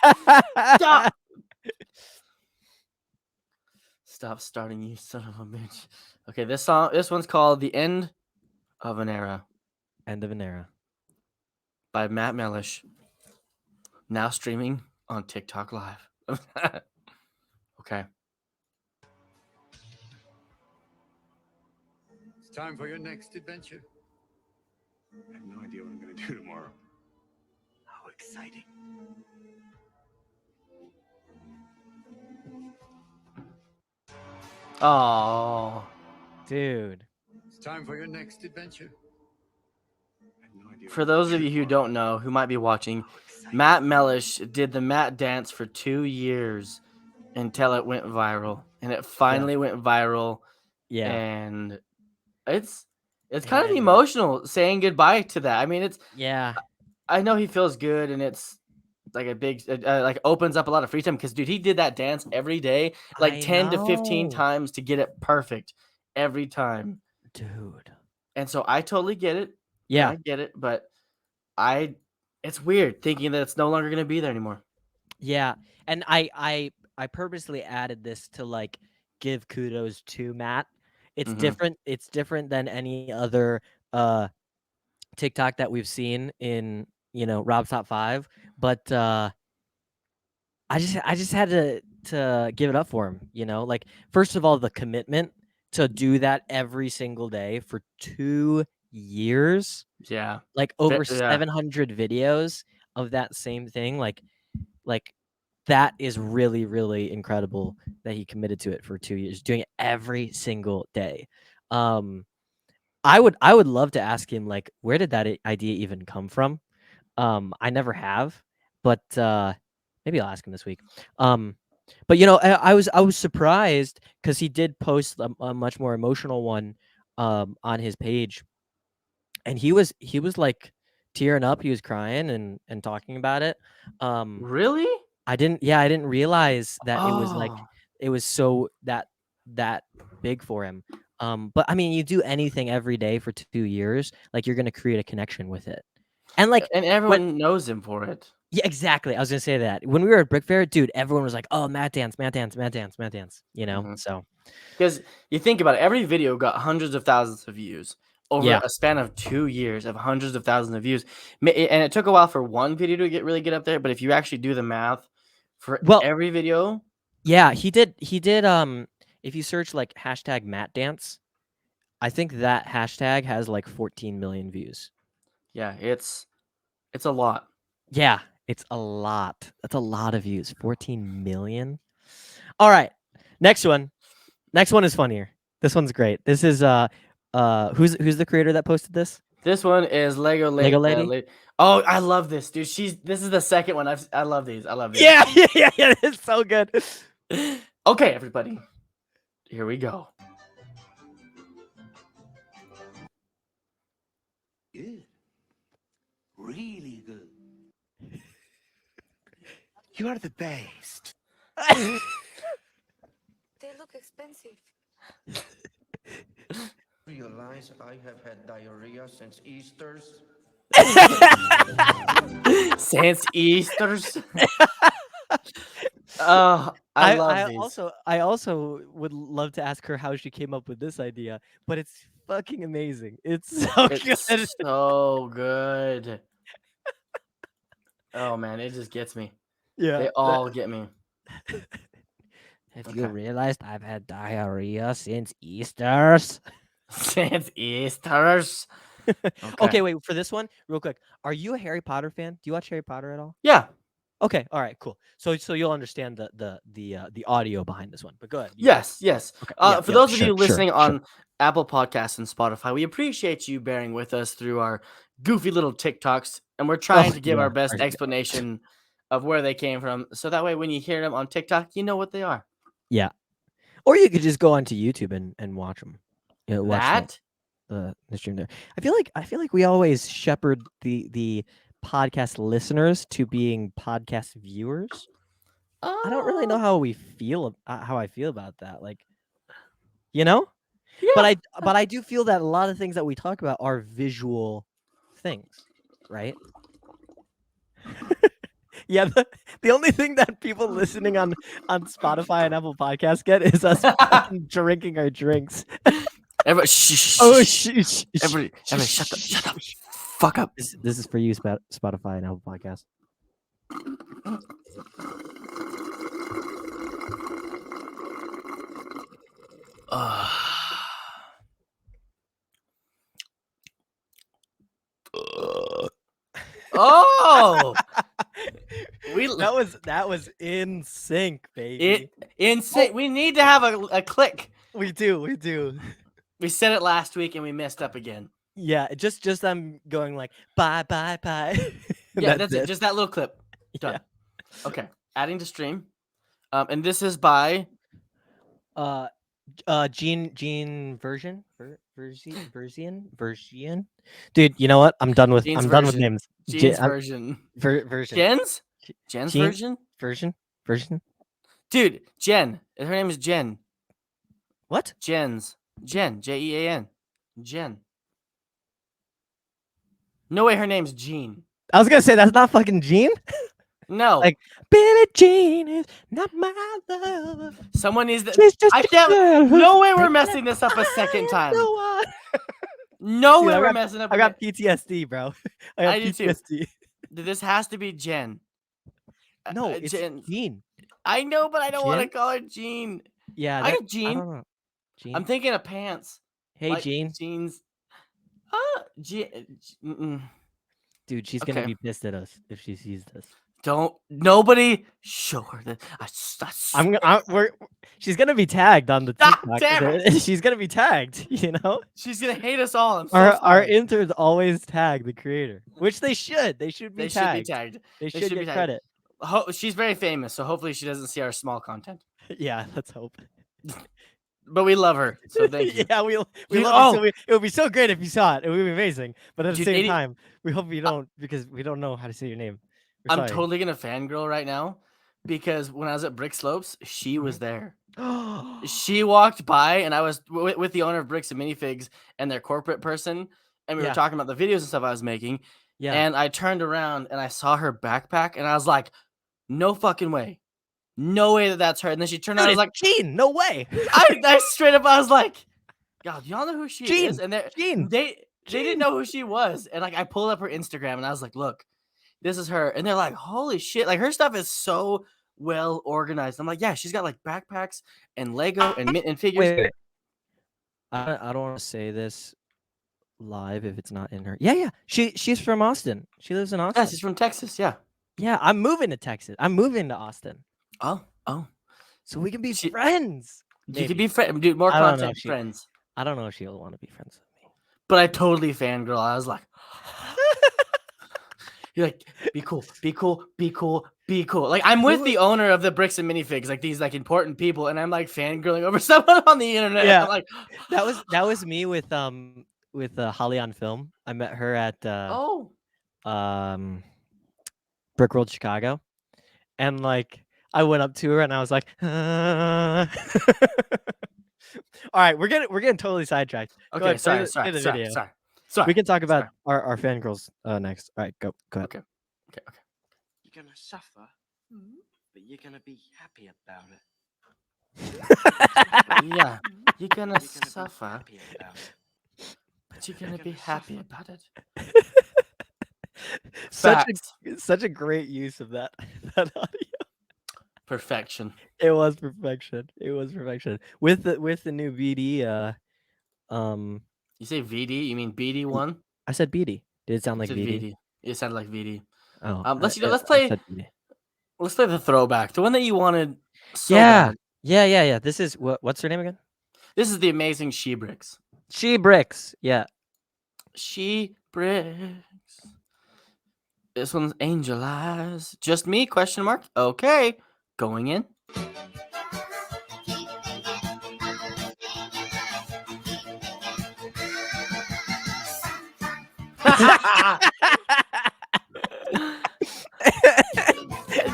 stop! Stop starting, you son of a bitch. Okay, this one's called "The End of an Era" End of an era. by Matt Mellish. Now streaming on TikTok Live. Okay. It's time for your next adventure. I have no idea what I'm going to do tomorrow. How exciting. Oh, Dude. It's time for your next adventure. I have no idea for what I'm those gonna of do you who tomorrow. don't know, who might be watching, How exciting. Matt Mellish did the Matt dance for 2 years until it went viral, and it finally went viral, Yeah. and it's kind of And emotional saying goodbye to that. I mean, yeah. I know he feels good, and it's like a big like opens up a lot of free time because dude, he did that dance every day, like I 10 to 15 know. times to get it perfect every time. Dude. And so I totally get it. And Yeah. I get it, but I it's weird thinking that it's no longer going to be there anymore. Yeah. And I purposely added this to like give kudos to Matt. It's Mhm. different. It's different than any other uh TikTok that we've seen in, Rob's top 5, but I just had to give it up for him, Like, first of all, the commitment to do that every single day for 2 years, Yeah. like over Yeah. 700 videos of that same thing, like that is really, really incredible that he committed to it for 2 years, doing it every single day. Um, I would love to ask him, like, where did that idea even come from? I never have, but maybe I'll ask him this week. But I was surprised because he did post a much more emotional one on his page, and he was like tearing up. He was crying and talking about it. Um, Really? I didn't realize that Oh. it was so that big for him. But I mean, you do anything every day for 2 years, like you're gonna create a connection with it. And like And when everyone knows him for it. yeah, exactly. I was gonna say that. When we were at Brick Fair, dude, everyone was like, "Oh, Matt Dance, Matt Dance, Matt Dance, Matt Dance." Mhm. So Because you think about it, every video got hundreds of thousands of views over yeah. a span of 2 years of hundreds of thousands of views. And it took a while for one video to get up there, but if you actually do the math for Well, every video, yeah, he did. He did. If you search like hashtag Matt Dance, I think that hashtag has like 14 million views. yeah, it's a lot. Yeah, it's a lot. That's a lot of views. 14 million. All right, next one. Next one is funnier. This one's great. This is who's the creator that posted this? This one is Lego Lady. Oh, I love this, dude. This is the second one. I love these. I love these. Yeah, yeah. It's so good. Okay, everybody. Here we go. Good. Really good. You are the best. They look expensive. Realize I have had diarrhea since Easter's. Since Easter's. Oh, I love these. I also would love to ask her how she came up with this idea, but it's fucking amazing. It's so good. It's so good. Oh man, it just gets me. Yeah. They all get me. Have Okay. you realized I've had diarrhea since Easter's? Since Easter's. Okay, wait, for this one, real quick. Are you a Harry Potter fan? Do you watch Harry Potter at all? Yeah. Okay, all right, cool. So you'll understand the audio behind this one. But go ahead. Yes. Okay. Yeah, For those of sure, you listening sure. on Apple Podcasts and Spotify, we appreciate you bearing with us through our goofy little TikToks, and we're trying to give yeah, our best explanation of where they came from, so that way when you hear them on TikTok, you know what they are. Yeah. Or you could just go onto YouTube and watch them. Watch That the stream there. I feel like we always shepherd the podcast listeners to being podcast viewers. I don't really know how I feel about that. Like, you know? Yeah. But I do feel that a lot of things that we talk about are visual things, right? Yeah, the only thing that people listening on Spotify and Apple Podcasts get is us fucking drinking our drinks. Everybody, shh. Oh, Everybody, shut the fuck up. This is for you, Spotify and Apple Podcasts. Oh, that was in sync, baby. We need to have a click. We do. We said it last week and we messed up again. Yeah, just I'm going like bye. Yeah, that's it. Just that little clip. Done. Yeah. Okay, adding to stream. And this is by Gene version. Dude, you know what? I'm done with Gene's with version. names. Gene's version. Version. Jen's version. Dude, Jen. Her name is Jen. What? Jen. Jean. Jen. No way. Her name's Jean. I was gonna say that's not fucking Jean. No. Like Billie Jean is not my love. Someone needs that. She's just I can't. No way we're messing this up a second time. No way we're messing up. I got PTSD, bro. I got PTSD. This has to be Jen. No, it's Jean. I know, but I don't want to call her Jean. Yeah, I got Jean. I don't know. Jean. I'm thinking of pants. Hey, like Jean. Jeans. Dude, she's gonna be pissed at us if she sees this. Nobody show her that. She's gonna be tagged on the TikTok. Damn it. She's gonna be tagged, you know? She's gonna hate us all. Our interns always tag the creator, which they should. They should be tagged. They should get credit. She's very famous, so hopefully she doesn't see our small content. Yeah, let's hope. But we love her, so thank you. Yeah, we love her. It would be so great if you saw it. It would be amazing. But at the same time, we hope you don't because we don't know how to say your name. I'm totally gonna fangirl right now because when I was at Brick Slopes, she was there. She walked by, and I was with the owner of Bricks and Minifigs and their corporate person, and we were talking about the videos and stuff I was making. Yeah. And I turned around and I saw her backpack, and I was like, "No fucking way, no way that's her." And then she turned around, I was like, "Jean, no way." I straight up, I was like, "God, y'all know who she is?" And they didn't know who she was, and like I pulled up her Instagram, and I was like, "Look. This is her." And they're like, holy shit. Like her stuff is so well organized. I'm like, yeah, she's got like backpacks and Lego and figures. Wait. I don't want to say this live if it's not in her. Yeah. She's from Austin. She lives in Austin. Yeah, she's from Texas. Yeah. Yeah, I'm moving to Texas. I'm moving to Austin. Oh. So we can be friends. You could be friends. Dude, more content friends. I don't know if she'll want to be friends with me. But I totally fangirl. I was like, you're like, be cool. Like I'm with the owner of the Bricks and Minifigs, like these like important people, and I'm like fangirling over someone on the internet. Yeah, I'm like, that was me with Holly on Film. I met her at Brick World Chicago, and like I went up to her and I was like, all right, we're getting totally sidetracked. Okay, sorry. We can talk about our fangirls next. All right, go ahead. Okay. You're gonna suffer, but you're gonna be happy about it. Yeah, you're gonna suffer, but you're gonna be happy about it. Such a great use of that audio. Perfection. It was perfection. With the new BD. You say VD? You mean BD1? I said BD. Did it sound like VD? It sounded like VD. Oh, let's play the throwback, the one that you wanted. So yeah, bad. Yeah. This is what's her name again? This is the amazing She Bricks. She Bricks. Yeah. She Bricks. This one's Angel Eyes. Just me? Question mark. Okay, going in.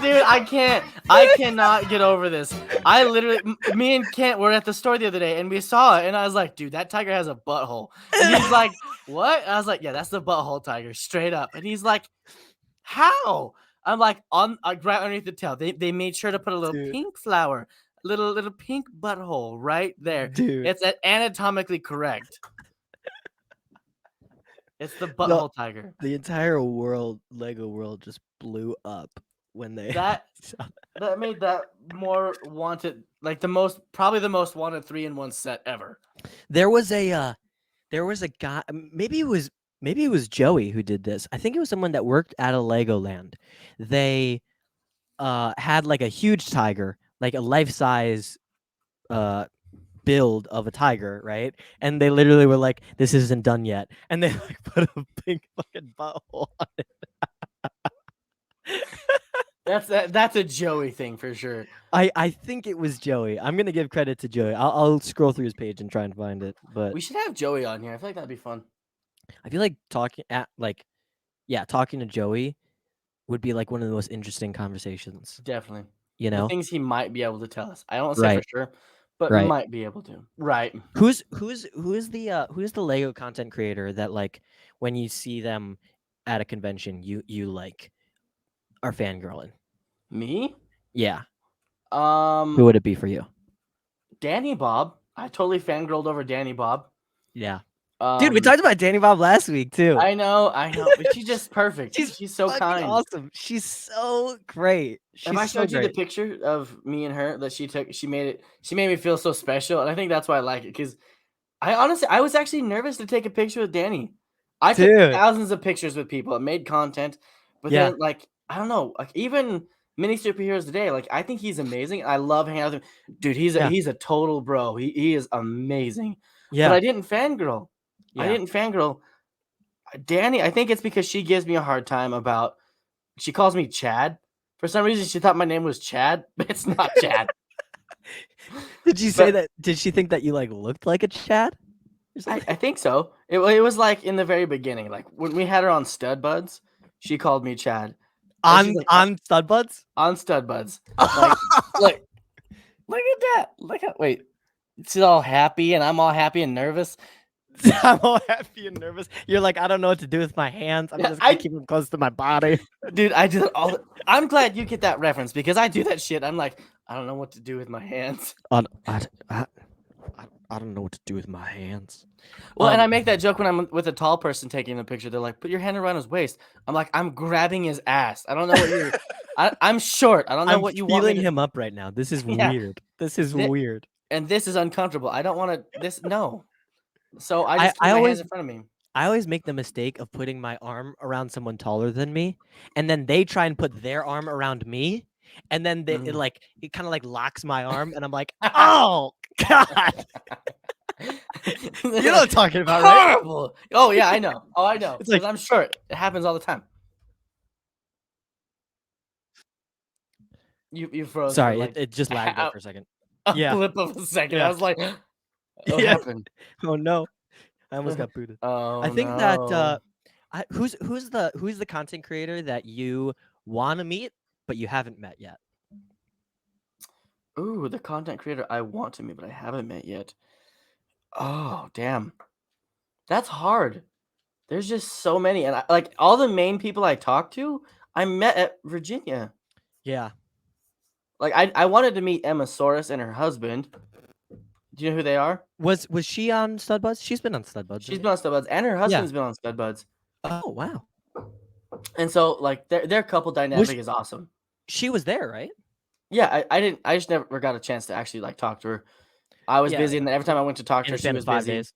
Dude, Dude, I cannot get over this. I literally, me and Kent were at the store the other day and we saw it and I was like, dude, that tiger has a butthole. And he's like, what? I was like, yeah, that's the butthole tiger, straight up. And he's like, how? I'm like, right underneath the tail. They made sure to put a little Dude. pink flower, little pink butthole right there. Dude. It's anatomically correct. It's the butthole tiger. The entire Lego world just blew up when they That made that more wanted, like probably the most wanted 3-in-1 set ever. There was a guy, maybe it was Joey who did this. I think it was someone that worked at a Legoland. They had like a huge tiger, like a life-size build of a tiger, right? And they literally were like, this isn't done yet. And they like put a big fucking butthole on it. That's a Joey thing for sure. I think it was Joey. I'm gonna give credit to Joey. I'll scroll through his page and try and find it. But We should have Joey on here. I feel like that'd be fun. I feel like talking to Joey would be like one of the most interesting conversations. Definitely. You The know, things he might be able to tell us. I don't say Right. for sure, but Right. might be able to. Right. who's the Lego content creator that like when you see them at a convention you like are fangirling? Me? Yeah, who would it be for you? Danny Bob. I totally fangirled over Danny Bob. Yeah, dude, we Um, talked about Danny Bob last week too. I know, but she's just perfect. She's so fucking kind. awesome. She's so great. Have I She's so showed you the great. picture of me and her that she took? She made me feel so special, and I think that's why I like it. Because I was actually nervous to take a picture with Danny. I took Dude. thousands of pictures with people and made content, but Yeah. then like I don't know, like even mini superheroes today, like I think he's amazing. I love hanging out with him, dude. He's Yeah. a total bro. He is amazing. Yeah, But I didn't fangirl. I Yeah. didn't fangirl. Danny, I think it's because she gives me a hard time about. She calls me Chad. For some reason, she thought my name was Chad, but it's not Chad. Did you say But- that? Did she think that you like looked like a Chad? Or something? I think so. It was like in the very beginning, like when we had her on Stud Buds, she called me Chad. on she's like, on Stud Buds? On Stud Buds. Like, look at that. Look at wait. She's all happy and I'm all happy and nervous. I'm all happy and nervous. You're like, I don't know what to do with my hands. I'm Yeah, just gonna keep them close to my body. Dude, I do that all I'm glad you get that reference because I do that shit. I'm like, I don't know what to do with my hands. I don't know what to do with my hands. Well, and I make that joke when I'm with a tall person taking the picture. They're like, put your hand around his waist. I'm like, I'm grabbing his ass. I don't know what you're. I'm short. I don't know I'm what you want. feeling him up right now. This is Yeah. weird. This is Thi- weird. And this is uncomfortable. I don't want to. This no. So I I- just keep I my always- hands in front of me. I always make the mistake of putting my arm around someone taller than me, and then they try and put their arm around me, and then it kind of like locks my arm, and I'm like, oh god. You know what I'm talking about, right? Horrible. Oh yeah, I know. Oh, I know. It's like- 'Cause I'm short. It happens all the time. You froze. for, Sorry, like, it just lagged there how- for a second. a yeah. blip of a second. Yeah. I was like, what Yeah. happened? Oh no, I almost got booted. Oh, I think no. that who's the content creator that you want to meet but you haven't met yet? Ooh, the content creator I want to meet, but I haven't met yet. Oh, damn. That's hard. There's just so many. And like all the main people I talked to, I met at Virginia. Yeah. Like I wanted to meet Emma Soros and her husband. Do you know who they are? Was she on Stud Buds? She's been on Stud Buds. She's right? been on Stud Buds, and her husband's been on Stud Buds. Oh wow. And so like their couple dynamic is awesome. She was there, right? Yeah, I just never got a chance to actually like talk to her. I was Yeah. busy, and every time I went to talk to In her, a she span was of 5 busy. days.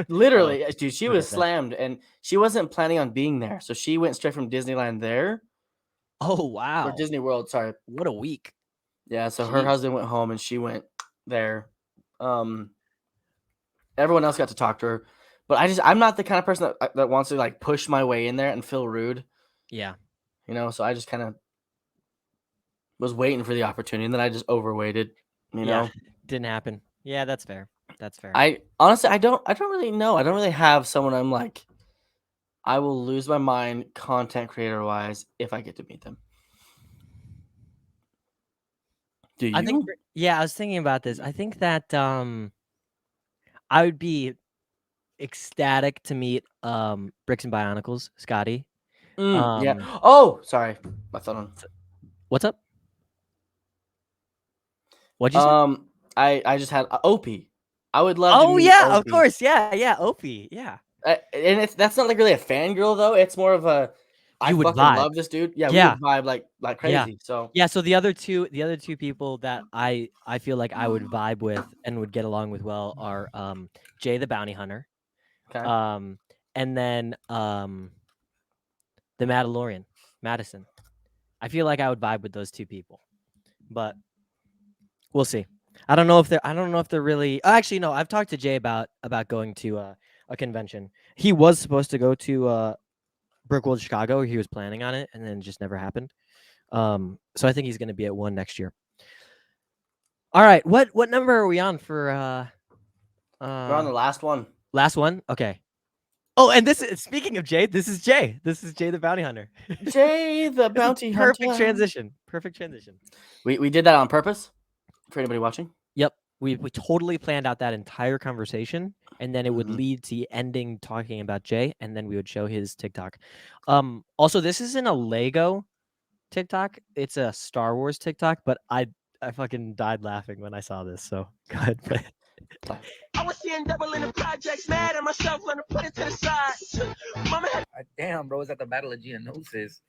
Literally, dude, she look was at that. slammed, and she wasn't planning on being there. So she went straight from Disneyland there, Oh or wow. Disney World. Sorry, What a week. yeah. So her Jeez. husband went home, and she went there. Everyone else got to talk to her, but I'm not the kind of person that wants to like push my way in there and feel rude, Yeah. you know. So I just kind of was waiting for the opportunity, and then I just overweighted, you know. Yeah. Didn't happen. Yeah, that's fair. That's fair. I honestly, I don't really know. I don't really have someone I'm like, I will lose my mind content creator wise if I get to meet them. Do you? I think I was thinking about this. I think that I would be ecstatic to meet Bricks and Bionicles, Scotty. Yeah. Oh, sorry. My phone on. What's up? What'd you say? I just had Opie. I would love to Oh meet yeah, of Opie. course. Yeah, Opie. Yeah. And that's not like really a fangirl though. It's more of a I You would fucking vibe. love this dude. Yeah, we Yeah. would vibe like Yeah. crazy. So Yeah, so the other two people that I feel like I would vibe with and would get along with well are Jay the Bounty Hunter. okay. And then the Mandalorian, Madison. I feel like I would vibe with those two people. But we'll see. I don't know if they're really actually no, I've talked to Jay about going to a convention. He was supposed to go to Brickworld Chicago. He was planning on it and then it just never happened. So I think he's going to be at one next year. All right, what number are we on for We're on the last one. last one? Okay. Oh, and this is speaking of Jay, this is Jay. This is Jay the Bounty Hunter. Jay the Bounty Hunter. Perfect transition. Perfect transition. We did that on purpose for anybody watching. Yep. We totally planned out that entire conversation, and then it would Mhm. lead to ending talking about Jay, and then we would show his TikTok. Also, this isn't a Lego TikTok; it's a Star Wars TikTok. But I fucking died laughing when I saw this. So go ahead, play it. I was seeing double in the projects, mad at myself, when I put it to the side. Mama had Damn, bro, it's at the Battle of Geonosis.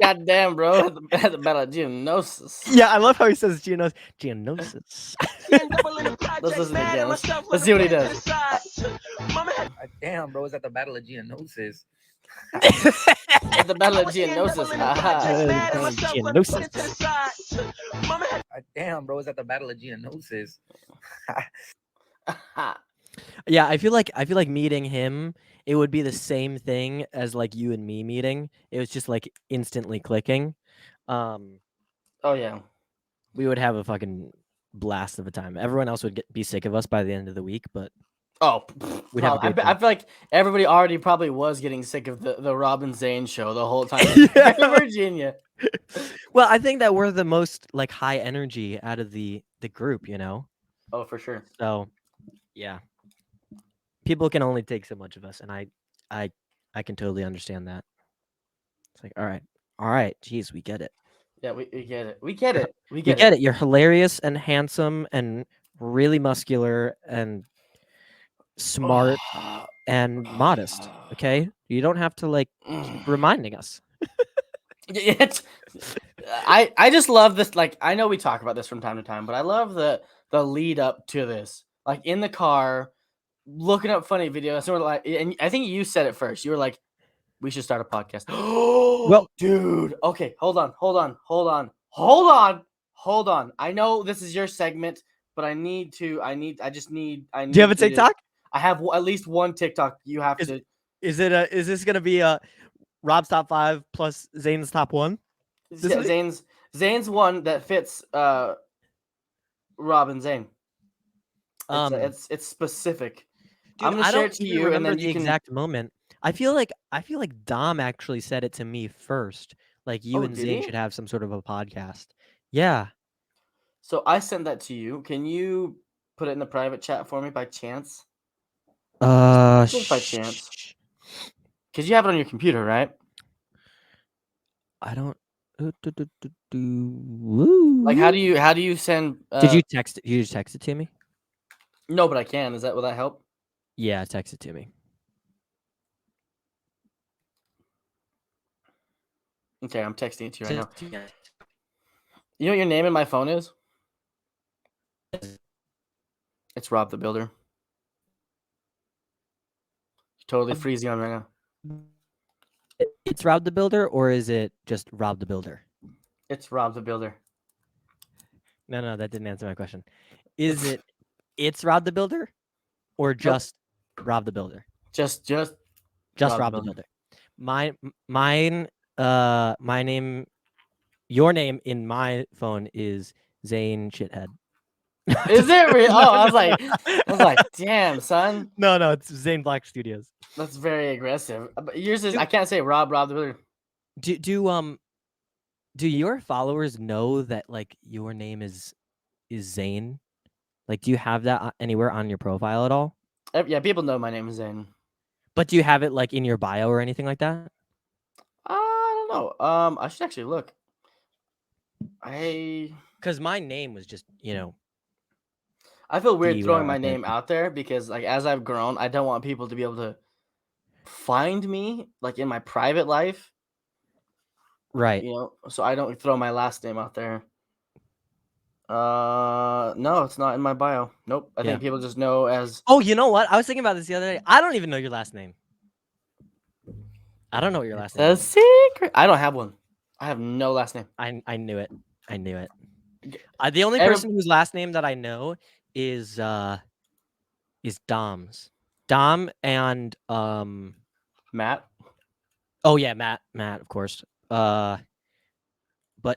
God damn, bro. At the Battle of Geonosis. Yeah, I love how he says Geonosis. double in the Let's projects, listen mad again. at myself, Let's when see I what he put it to does. the side. Mama had Damn, bro, it's at the Battle of Geonosis. At the Battle I of was seeing double Geonosis. in the projects, mad at myself, when I put Geonosis. it to the side. Mama had Damn, bro, it's at the Battle of Geonosis. Yeah, I feel like meeting him, it would be the same thing as like you and me meeting. It was just like instantly clicking. Oh yeah. We would have a fucking blast of a time. Everyone else would be sick of us by the end of the week, but Oh, We'd have a I great feel time. like everybody already probably was getting sick of the Robin Zane show the whole time Yeah. in Virginia. well, I think that we're the most like high energy out of the group, you know. Oh, for sure. So, yeah, people can only take so much of us, and I can totally understand that. It's like, all right, geez, we get it. Yeah, we get it. We get it. We You get get it. it. You're hilarious and handsome and really muscular and smart and modest. Okay, you don't have to like keep reminding us. Yeah, I just love this. Like, I know we talk about this from time to time, but I love the lead up to this. Like in the car, looking up funny videos. Sort of like, and I think you said it first. You were like, "We should start a podcast." Well- dude. Okay, hold on. I know this is your segment, but I need. Do you have a you to- TikTok? I have at least one TikTok. You have to. Is this gonna be Rob's top 5 plus Zane's top 1? This week? Zane's one that fits Robin Zane. It's specific. I'm Dude, gonna I share don't it to even you, and remember then the you can. exact moment. I feel like Dom actually said it to me first. Like you Oh, and did Zane he? should have some sort of a podcast. Yeah. So I sent that to you. Can you put it in the private chat for me by chance? Just by chance. Because you have it on your computer, right? I don't. Like, how do you send? Did you text it? You just text it to me? No, but I can. Will that help? Yeah, text it to me. Okay, I'm texting it to you right now. Yeah. You know what your name in my phone is? It's Rob the Builder. Totally freezing on right now. It's Rob the Builder, or is it just Rob the Builder? It's Rob the Builder. No, that didn't answer my question. Is it? It's Rob the Builder, or just Rob the Builder? Just Rob the Builder. My name, your name in my phone is Zane Shithead. Is it real? Oh, I was like, damn, son. No, it's Zane Black Studios. That's very aggressive. But yours is. I can't say Rob the Builder. Do Do your followers know that like your name is Zane? Like, do you have that anywhere on your profile at all? Yeah, people know my name is Zane. But do you have it like in your bio or anything like that? I don't know. I should actually look. Because my name was just, I feel weird throwing my out there. name out there because like as I've grown, I don't want people to be able to find me like in my private life, Right. so I don't throw my last name out there. No, it's not in my bio. Nope. I think people just know as Oh, you know what? I was thinking about this the other day. I don't even know your last name. I don't know what your last name a is. secret. I don't have one. I have no last name. I knew it. I knew it. The only person whose last name that I know is Dom's. Dom and Matt. Oh yeah, Matt, of course. But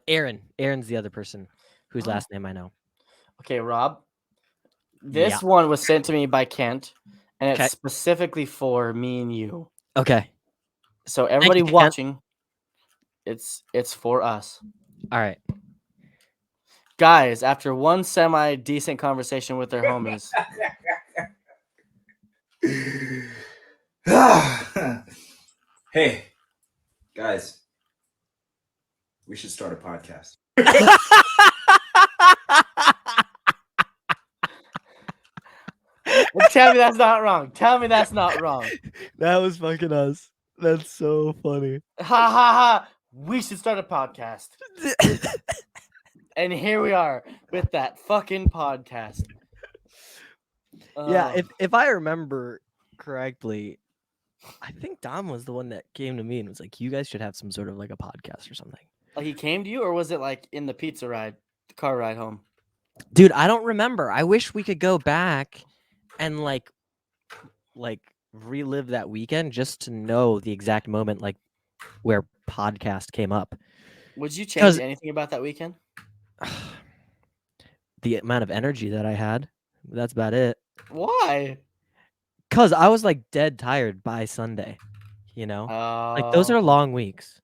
Aaron's the other person whose last name I know. Okay, Rob. This one was sent to me by Kent, and it's specifically for me and you. Okay. So everybody watching, it's for us. All right. Guys, after one semi-decent conversation with their homies. Hey, guys, we should start a podcast. Tell me that's not wrong. Tell me that's not wrong. That was fucking us. That's so funny. Ha ha ha. We should start a podcast. And here we are with that fucking podcast. Yeah, if I remember correctly, I think Dom was the one that came to me and was like, "You guys should have some sort of like a podcast or something." Like he came to you, or was it like in the pizza ride, the car ride home? Dude, I don't remember. I wish we could go back and like relive that weekend just to know the exact moment like where podcast came up. Would you change anything about that weekend? The amount of energy that I had. That's about it. Why? Because I was like dead tired by Sunday, like those are long weeks.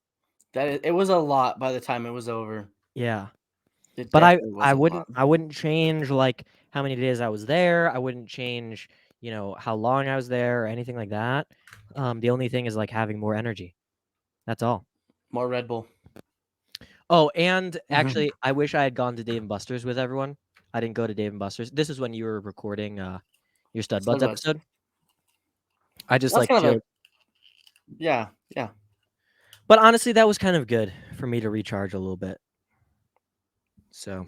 It was a lot by the time it was over. Yeah, but I wouldn't change like how many days I was there. I wouldn't change how long I was there or anything like that. The only thing is like having more energy. That's all. More Red Bull. Oh, and actually, I wish I had gone to Dave & Buster's with everyone. I didn't go to Dave & Buster's. This is when you were recording your Stud Buds episode. I just like chilled. Yeah. But honestly, that was kind of good for me to recharge a little bit. So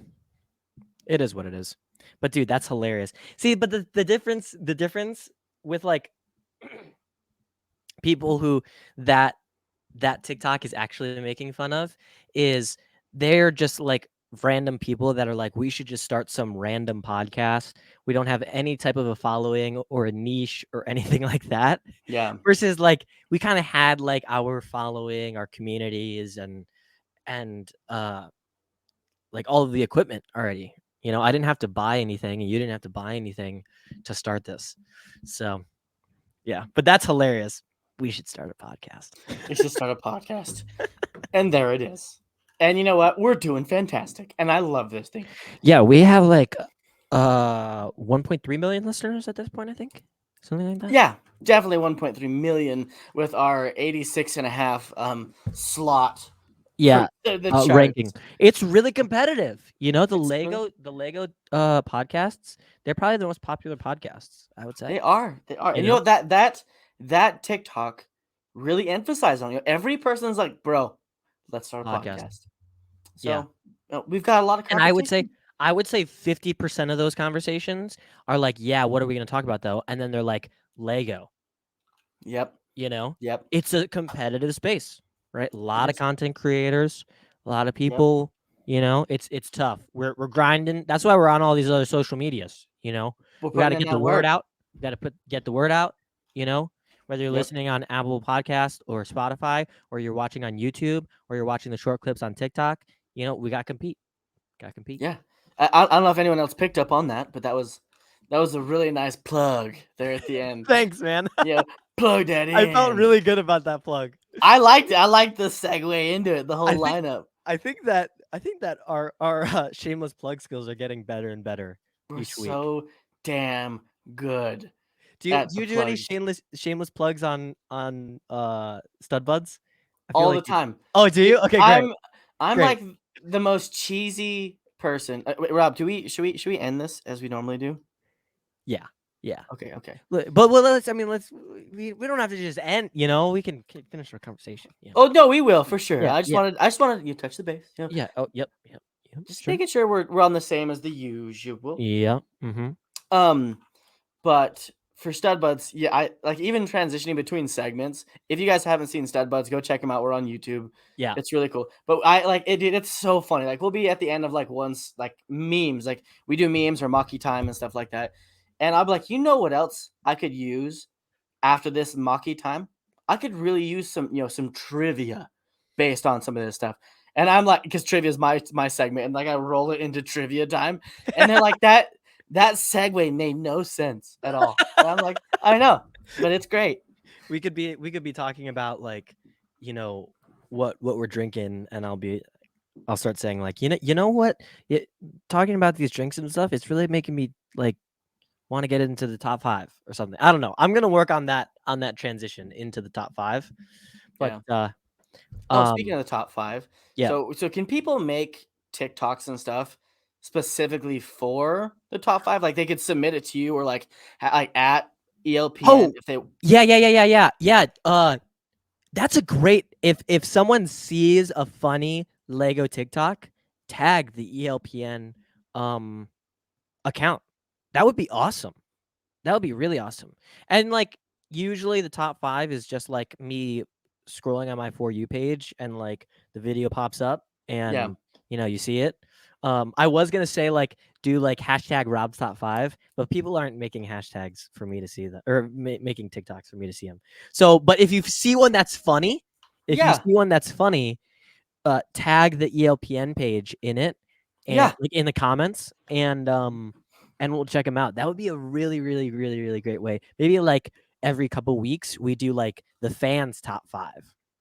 it is what it is. But dude, that's hilarious. See, but the difference with like people who that TikTok is actually making fun of is they're just like random people that are like, we should just start some random podcast. We don't have any type of a following or a niche or anything like that. Yeah. Versus like we kind of had like our following, our communities and like all of the equipment already. I didn't have to buy anything and you didn't have to buy anything to start this. So yeah, but that's hilarious. We should start a podcast. We should start a podcast. And there it is. And you know what? We're doing fantastic. And I love this thing. Yeah, we have like 1.3 million listeners at this point, I think. Something like that. Yeah, definitely 1.3 million with our 86.5 slot. Yeah, the ranking. It's really competitive. The Lego podcasts, they're probably the most popular podcasts, I would say. They are. And you know that TikTok really emphasized on every person's like, bro, let's start a podcast. So we've got a lot of and I would say 50% of those conversations are like, yeah, what are we going to talk about though? And then they're like Lego. Yep. Yep. It's a competitive space, right? A lot of content creators, a lot of people, it's tough. We're grinding. That's why we're on all these other social medias, we got to get the word out. We got to get the word out, whether you're listening on Apple Podcast or Spotify, or you're watching on YouTube, or you're watching the short clips on TikTok, we got to compete. Yeah. I don't know if anyone else picked up on that, but that was a really nice plug there at the end. Thanks, man. Yeah, plug that in. I felt really good about that plug. I liked it. I liked the segue into it, the whole lineup. I think that our shameless plug skills are getting better and better We're each week. so damn good. Do you at do you the do any plugs. shameless plugs on Stud Buds? I feel All like the time. Oh, do you? Okay, great. I'm Great. like the most cheesy person. Wait, Rob, should we end this as we normally do? Yeah. Yeah. Okay, okay. But let's we don't have to just end, we can finish our conversation. Yeah. Oh no, we will for sure. Yeah, I just wanted you to touch the base. Yeah. Oh, yep. Just Sure. making sure we're on the same as the usual. Yeah. Mm-hmm. But for Stud Buds, yeah, I like even transitioning between segments. If you guys haven't seen Stud Buds, go check them out. We're on YouTube. Yeah. It's really cool. But I like it. It's so funny. Like we'll be at the end of like once like memes. Like we do memes or Maki time and stuff like that. And I'll be like, you know what else I could use after this Maki time? I could really use some trivia based on some of this stuff. And I'm like, because trivia is my segment, and like I roll it into trivia time, and they're like that segue made no sense at all. And I'm like, I know, but it's great. We could be talking about like, what we're drinking, and I'll start saying like, you know what? Talking about these drinks and stuff, it's really making me like want to get into the top 5 or something. I don't know. I'm gonna work on that transition into the top 5. But Speaking of the top 5, yeah. So can people make TikToks and stuff specifically for the top 5? Like they could submit it to you, or like at ELPN if they. Yeah. That's a great if someone sees a funny Lego TikTok, tag the ELPN account. That would be awesome. That would be really awesome. And like usually the top 5 is just like me scrolling on my For You page, and like the video pops up, and you see it. I was gonna say like do like hashtag Rob's top 5, but people aren't making hashtags for me to see that, or making TikToks for me to see them. So, but if you see one that's funny, tag the ELPN page in it, and like in the comments, and we'll check them out. That would be a really, really, really, really great way. Maybe like every couple weeks we do like the fans top 5,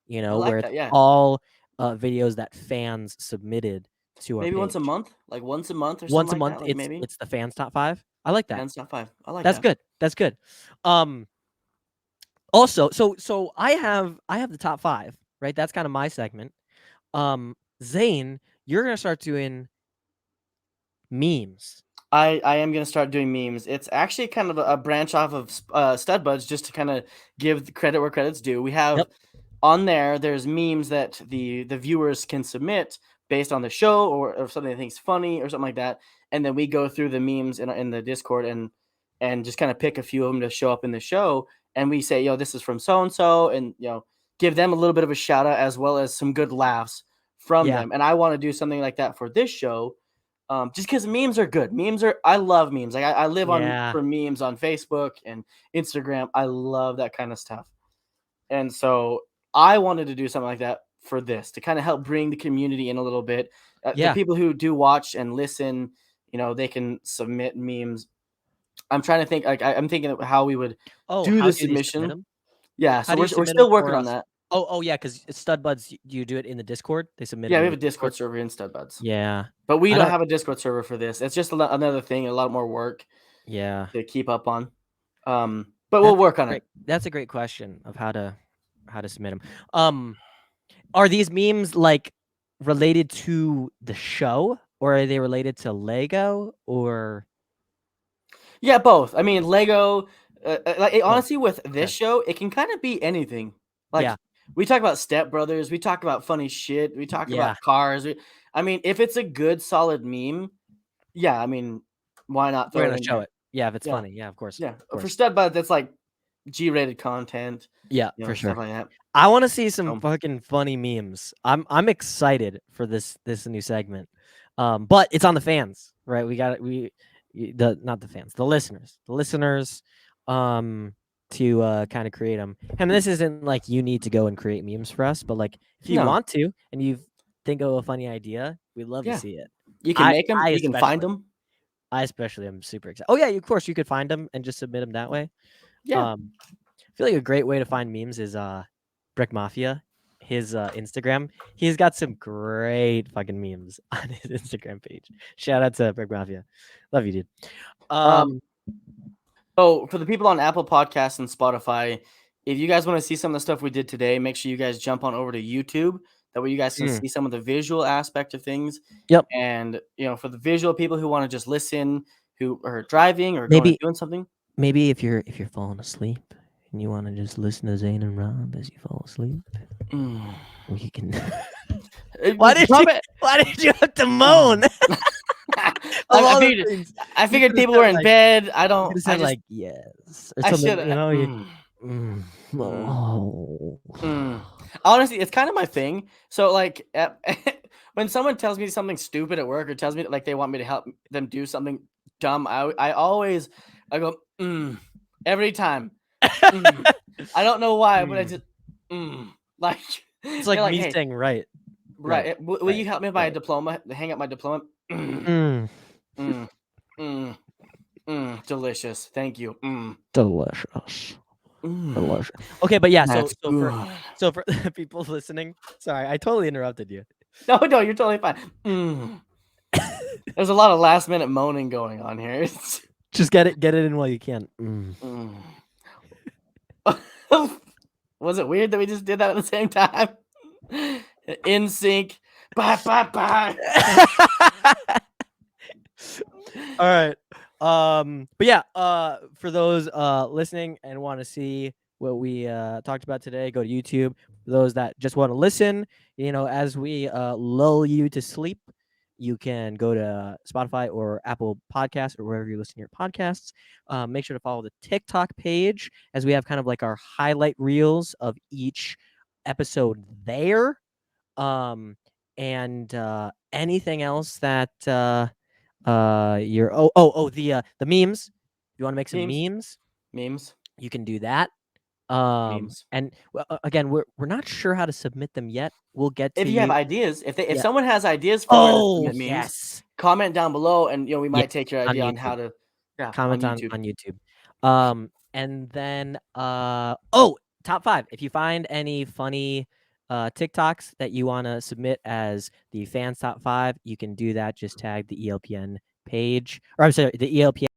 like where that, it's all videos that fans submitted to our maybe page. once a month, or Once a something like month, that, like maybe it's the fans top 5. I like that. fans top 5. I like That's that. That's good. Also, so I have the top 5, right? That's kind of my segment. Zane, you're gonna start doing memes. I am gonna start doing memes. It's actually kind of a branch off of Stud Buds, just to kind of give the credit where credit's due. We have on there's memes that the viewers can submit based on the show, or something they think's funny or something like that, and then we go through the memes in the Discord and just kind of pick a few of them to show up in the show, and we say, this is from so and so, and give them a little bit of a shout out as well as some good laughs from them. And I want to do something like that for this show. Just because memes are good. I love memes. Like I live for memes on Facebook and Instagram. I love that kind of stuff. And so I wanted to do something like that for this, to kind of help bring the community in a little bit. The people who do watch and listen, they can submit memes. I'm trying to think, like I'm thinking of how we would do the submission. Yeah, so we're still working on that. Oh yeah, because Stud Buds, you do it in the Discord. They submit. Yeah, we have a Discord server in Stud Buds. Yeah, but we don't have a Discord server for this. It's just another thing, a lot more work. Yeah, to keep up on. But we'll work on it. That's a great question of how to submit them. Are these memes like related to the show, or are they related to Lego, or? Yeah, both. I mean, Lego. Honestly, with this show, it can kind of be anything. Like we talk about Step Brothers, we talk about funny shit, we talk about cars. I mean, if it's a good, solid meme, I mean, why not throw it? Show it. Yeah, if it's funny. Yeah, of course. Yeah, for Stud Buds, that's like G-rated content. Yeah, for sure. Stuff like that. I want to see some fucking funny memes. I'm excited for this new segment. But it's on the fans, right? Not the fans, the listeners. To kind of create them. And this isn't like you need to go and create memes for us, but like if you want to and you think of a funny idea, we'd love to see it. You can make them. You can find them. I especially am super excited. Oh yeah, of course you could find them and just submit them that way. Yeah. I feel like a great way to find memes is Brick Mafia. his Instagram. He's got some great fucking memes on his Instagram page. Shout out to Brick Mafia. Love you, dude. So for the people on Apple Podcasts and Spotify, if you guys want to see some of the stuff we did today, make sure you guys jump on over to YouTube. That way you guys can see some of the visual aspect of things. Yep. And for the visual people who want to just listen, who are driving or Maybe- doing something. maybe if you're falling asleep and you want to just listen to Zane and Rob as you fall asleep, we can. Why did you have to moan? I figured people were in bed. I don't. I I just, yes. Or I something, should. you know. Honestly, it's kind of my thing. So like, when someone tells me something stupid at work or tells me like they want me to help them do something dumb, I always go every time. I don't know why, but I just like It's like they're me "Hey, saying right. right. Will you help me with my diploma? Hang up my diploma. Delicious. Thank you. Delicious. Delicious. Okay, but yeah, That's so for the people listening, sorry, I totally interrupted you. No, you're totally fine. There's a lot of last minute moaning going on here. Just get it in while you can. Was it weird that we just did that at the same time? In sync. Bye, bye, bye. All right. But yeah, for those listening and want to see what we talked about today, go to YouTube. For those that just want to listen, as we lull you to sleep, you can go to Spotify or Apple Podcasts or wherever you listen to your podcasts. Make sure to follow the TikTok page as we have kind of like our highlight reels of each episode there. And anything else that you're the memes. If you want to make some memes, you can do that. Memes. And again, we're not sure how to submit them yet. We'll get to If you have ideas, if Yeah. someone has ideas for where to submit memes, yes, comment down below, and we might take your on idea on YouTube. how to comment on on YouTube. YouTube. And then top 5. If you find any funny TikToks that you want to submit as the fans top 5, you can do that. Just tag the ELPN page, or I'm sorry, the ELPN